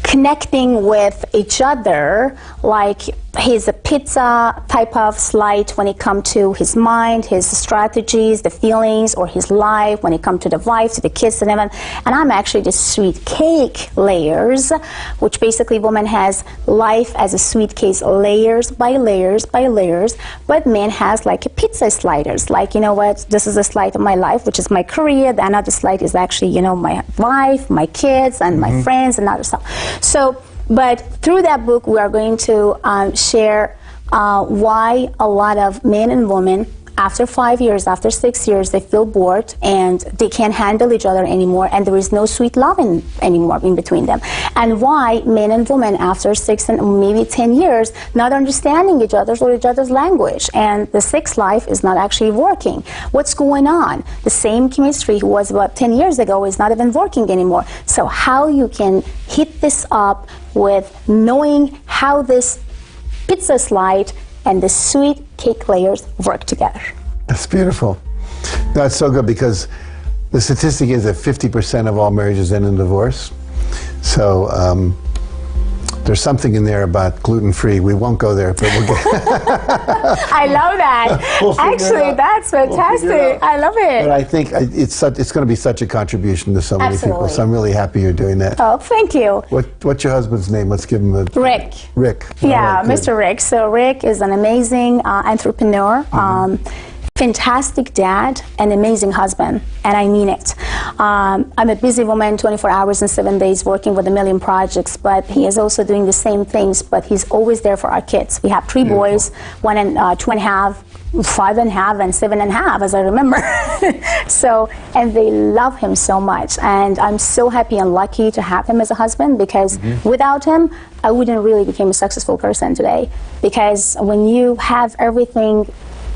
connecting with each other, like he's a pizza type of slide when it comes to his mind, his strategies, the feelings, or his life when it comes to the wife, to the kids, and everything. And I'm actually the sweet cake layers, which basically woman has life as a sweet cake, layers by layers by layers, but man has like a pizza sliders, like, you know what, this is a slide of my life, which is my career, the another slide is actually, my wife, my kids, and my friends, and other stuff. So, but through that book, we are going to share why a lot of men and women, after 5 years, after 6 years, they feel bored and they can't handle each other anymore, and there is no sweet love anymore in between them. And why men and women, after 6 and maybe 10 years, not understanding each other's or each other's language, and the sex life is not actually working. What's going on? The same chemistry who was about 10 years ago is not even working anymore. So how you can hit this up with knowing how this pizza slide and the sweet cake layers work together. That's beautiful. That's so good because the statistic is that 50% of all marriages end in divorce. So there's something in there about gluten-free. We won't go there, but we'll get I love that. We'll actually, that's fantastic. I love it. But I think it's going to be such a contribution to so many people. So I'm really happy you're doing that. Oh, thank you. What's your husband's name? Let's give him a... Rick. Rick. Yeah, right, Mr. Rick. So Rick is an amazing entrepreneur. Fantastic dad, and amazing husband, and I mean it. I'm a busy woman, 24 hours and 7 days working with a million projects, but he is also doing the same things, but he's always there for our kids. We have 3 boys, 1 and 2.5, 5.5, and 7.5, as I remember. So, and they love him so much, and I'm so happy and lucky to have him as a husband, because without him, I wouldn't really become a successful person today. Because when you have everything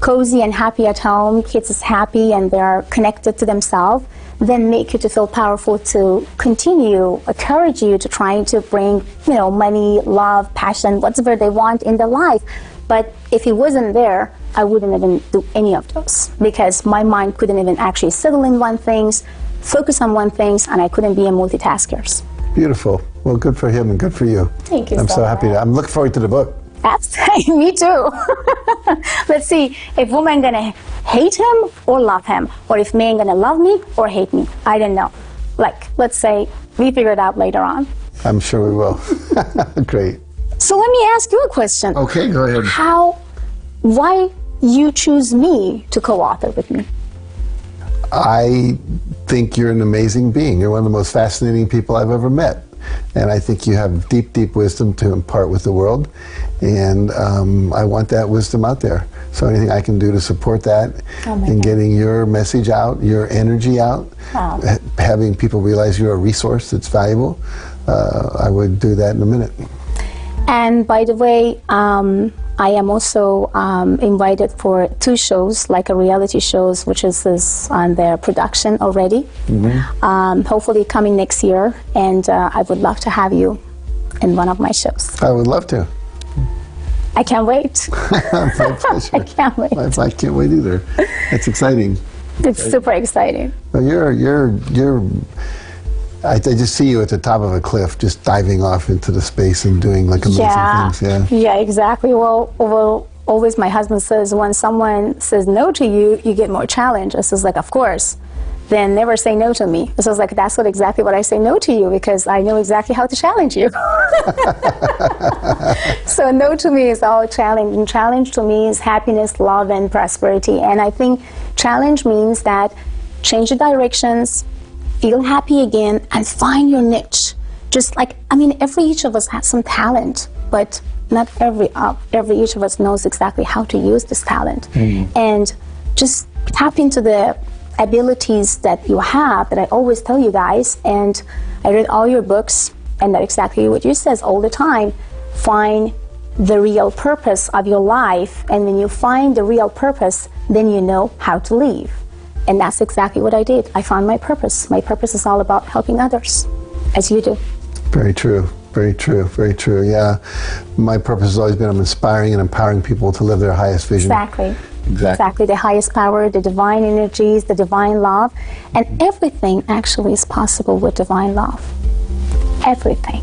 cozy and happy at home, kids is happy and they're connected to themselves, then make you to feel powerful to continue, encourage you to trying to bring, money, love, passion, whatever they want in their life. But if he wasn't there, I wouldn't even do any of those, because my mind couldn't even actually settle in one thing, focus on one thing, and I couldn't be a multitasker. Beautiful. Well, good for him and good for you. Thank you I'm so happy. much. I'm looking forward to the book. Absolutely, me too. Let's see if women gonna hate him or love him, or if men gonna love me or hate me. I don't know. Like, let's say we figure it out later on. I'm sure we will. Great. So let me ask you a question. Okay, go ahead. Why you choose me to co-author with me? I think you're an amazing being. You're one of the most fascinating people I've ever met. And I think you have deep, deep wisdom to impart with the world. And I want that wisdom out there. So anything I can do to support that in getting your message out, your energy out, having people realize you're a resource that's valuable, I would do that in a minute. And by the way, I am also invited for 2 shows, like a reality shows, which is on their production already. Hopefully coming next year, and I would love to have you in one of my shows. I would love to. I can't wait. My pleasure. I can't wait. I can't wait either. That's exciting. It's super exciting. Well, I just see you at the top of a cliff, just diving off into the space and doing like amazing things. Yeah, exactly. Well, always my husband says when someone says no to you, you get more challenge. I says like, of course. Then never say no to me. So I was like, that's exactly what I say no to you, because I know exactly how to challenge you. So no to me is all challenge, and challenge to me is happiness, love, and prosperity. And I think challenge means that change the directions, feel happy again, and find your niche. Just like, every each of us has some talent, but not every each of us knows exactly how to use this talent. And just tap into the abilities that you have, that I always tell you guys. And I read all your books, and that's exactly what you says all the time. Find the real purpose of your life, and when you find the real purpose, then you know how to live. And that's exactly what I did. I found my purpose. My purpose is all about helping others, as you do. Very true. Very true. Very true. Yeah. My purpose has always been inspiring and empowering people to live their highest vision. Exactly. The highest power, the divine energies, the divine love. And everything actually is possible with divine love. Everything.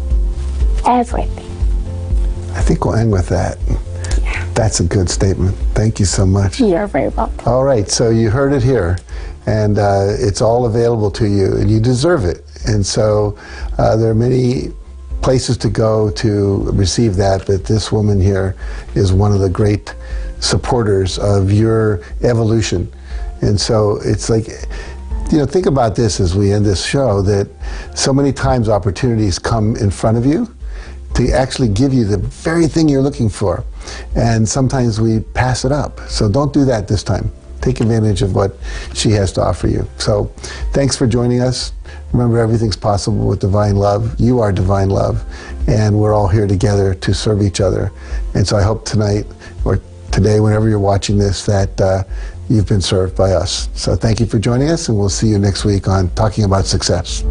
Everything. I think we'll end with that. That's a good statement. Thank you so much. You're very welcome. All right, so you heard it here, and it's all available to you, and you deserve it. And so there are many places to go to receive that, but this woman here is one of the great supporters of your evolution. And so it's like, think about this as we end this show, that so many times opportunities come in front of you to actually give you the very thing you're looking for. And sometimes we pass it up. So don't do that this time. Take advantage of what she has to offer you. So thanks for joining us. Remember, everything's possible with divine love. You are divine love. And we're all here together to serve each other. And so I hope tonight or today, whenever you're watching this, that you've been served by us. So thank you for joining us, and we'll see you next week on Talking About Success.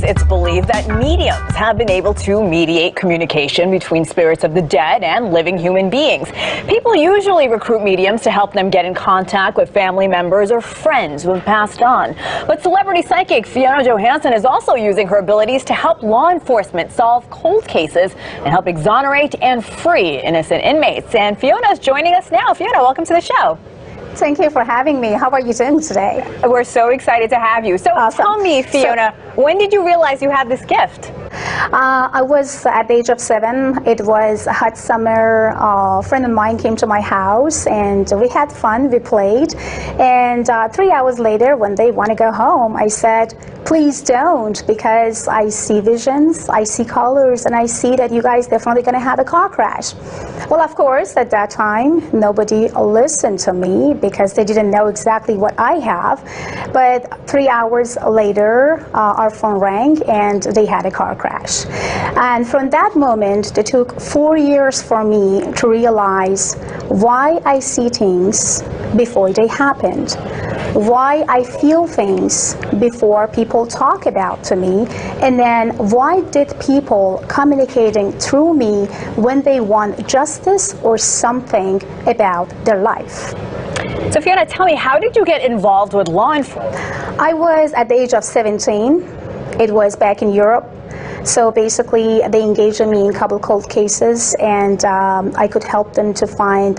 It's believed that mediums have been able to mediate communication between spirits of the dead and living human beings. People usually recruit mediums to help them get in contact with family members or friends who have passed on. But celebrity psychic Fiona Johansson is also using her abilities to help law enforcement solve cold cases and help exonerate and free innocent inmates. And Fiona is joining us now. Fiona, welcome to the show. Thank you for having me. How are you doing today? We're so excited to have you. So awesome. Tell me, Fiona, when did you realize you had this gift? I was at the age of 7. It was a hot summer. A friend of mine came to my house, and we had fun. We played. And 3 hours later, when they want to go home, I said, please don't, because I see visions, I see colors, and I see that you guys definitely going to have a car crash. Well, of course, at that time, nobody listened to me because they didn't know exactly what I have. But 3 hours later, our phone rang and they had a car crash. And from that moment, it took 4 years for me to realize why I see things before they happened, why I feel things before people talk about to me, and then why did people communicating through me when they want justice or something about their life. So Fiona, tell me, how did you get involved with law enforcement? I was at the age of 17. It was back in Europe. So basically, they engaged me in a couple cold cases, and I could help them to find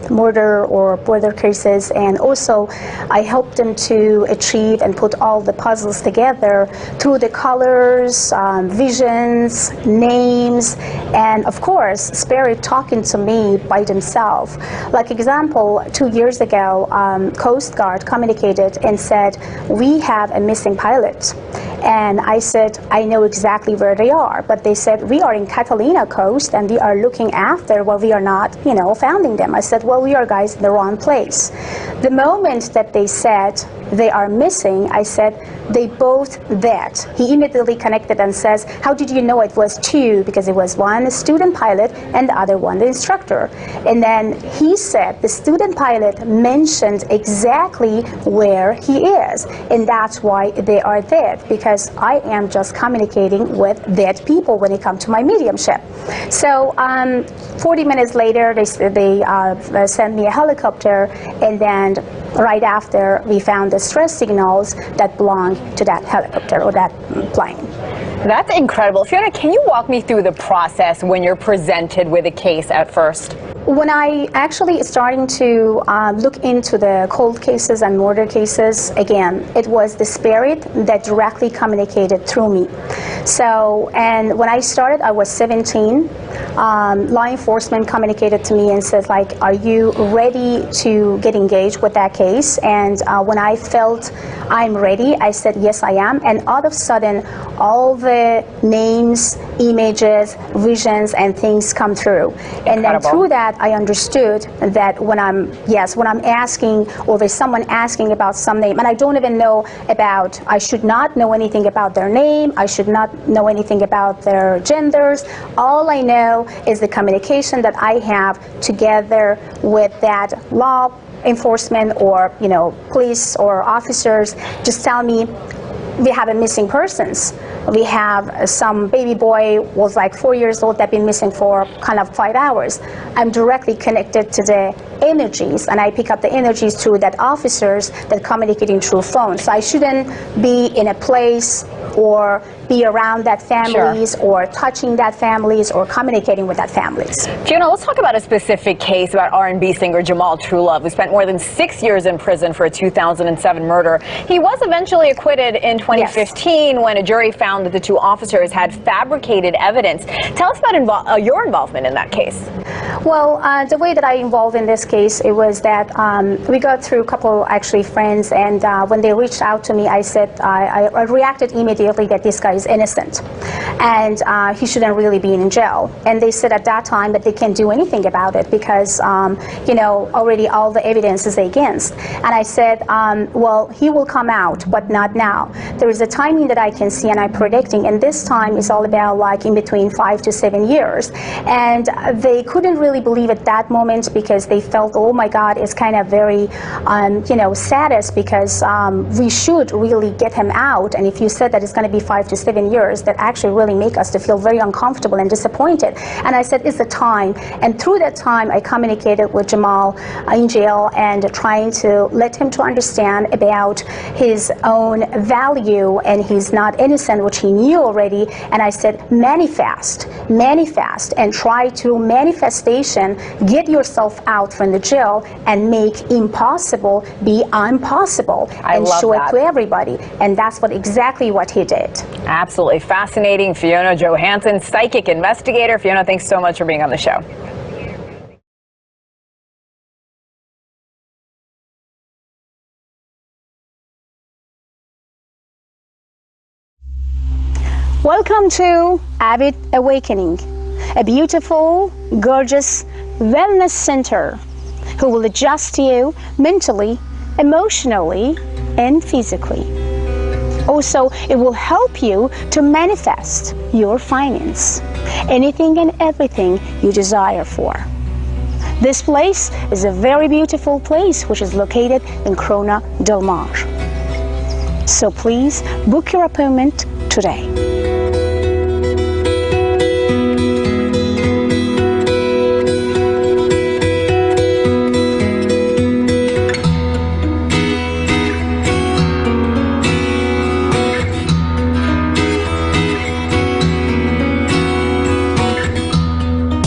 murder or border cases, and also I helped them to achieve and put all the puzzles together through the colors, visions, names, and of course, spirit talking to me by themselves. Like example, 2 years ago, Coast Guard communicated and said, we have a missing pilot. And I said, I know exactly where they are, but they said, we are in Catalina coast and we are looking after, well, we are not, finding them. I said, well, we are guys in the wrong place. The moment that they said they are missing, I said, they both dead. He immediately connected and says, how did you know it was two? Because it was one student pilot and the other one the instructor. And then he said the student pilot mentioned exactly where he is, and that's why they are dead, because I am just communicating with dead people when it comes to my mediumship. So 40 minutes later, they sent me a helicopter, and then right after, we found the stress signals that belong to that helicopter or that plane. That's incredible. Fiona, can you walk me through the process when you're presented with a case at first? When I actually starting to look into the cold cases and murder cases, again, it was the spirit that directly communicated through me. So, and when I started, I was 17. Law enforcement communicated to me and said, like, are you ready to get engaged with that case? And when I felt I'm ready, I said, yes, I am. And all of a sudden, all the names, images, visions, and things come through. And then through that, I understood that when I'm asking, or there's someone asking about some name, and I don't even know about, I should not know anything about their name, I should not know anything about their genders. All I know is the communication that I have together with that law enforcement or, police or officers just tell me, we have a missing persons. We have some baby boy was like 4 years old that been missing for kind of 5 hours. I'm directly connected to the energies, and I pick up the energies through that officers that communicating through phone. So I shouldn't be in a place or be around that families or touching that families or communicating with that families. Fiona, let's talk about a specific case about R&B singer Jamal Truelove, who spent more than 6 years in prison for a 2007 murder. He was eventually acquitted in 2015 when a jury found that the two officers had fabricated evidence. Tell us about your involvement in that case. Well, the way that I involved in this case, it was that we got through a couple actually friends, and when they reached out to me, I said, I reacted immediately that this guy is innocent and he shouldn't really be in jail. And they said at that time that they can't do anything about it because, already all the evidence is against. And I said, well, he will come out, but not now. There is a timing that I can see and I'm predicting, and this time is all about like in between 5 to 7 years. And they couldn't really believe at that moment because they felt, oh my God, it's kind of very, saddest because we should really get him out. And if you said that it's going to be 5 to 7 years, that actually really make us to feel very uncomfortable and disappointed. And I said, it's the time. And through that time, I communicated with Jamal in jail and trying to let him to understand about his own value and he's not innocent, which he knew already. And I said, manifest, and try to manifestation, get yourself out from the jail and make impossible be impossible and show it to everybody. And that's exactly what he did. Absolutely fascinating. Fiona Johansson, psychic investigator. Fiona, thanks so much for being on the show. Welcome to Avid Awakening, a beautiful, gorgeous wellness center who will adjust you mentally, emotionally, and physically. Also, it will help you to manifest your finance, anything and everything you desire for. This place is a very beautiful place which is located in Corona Del Mar. So please book your appointment today.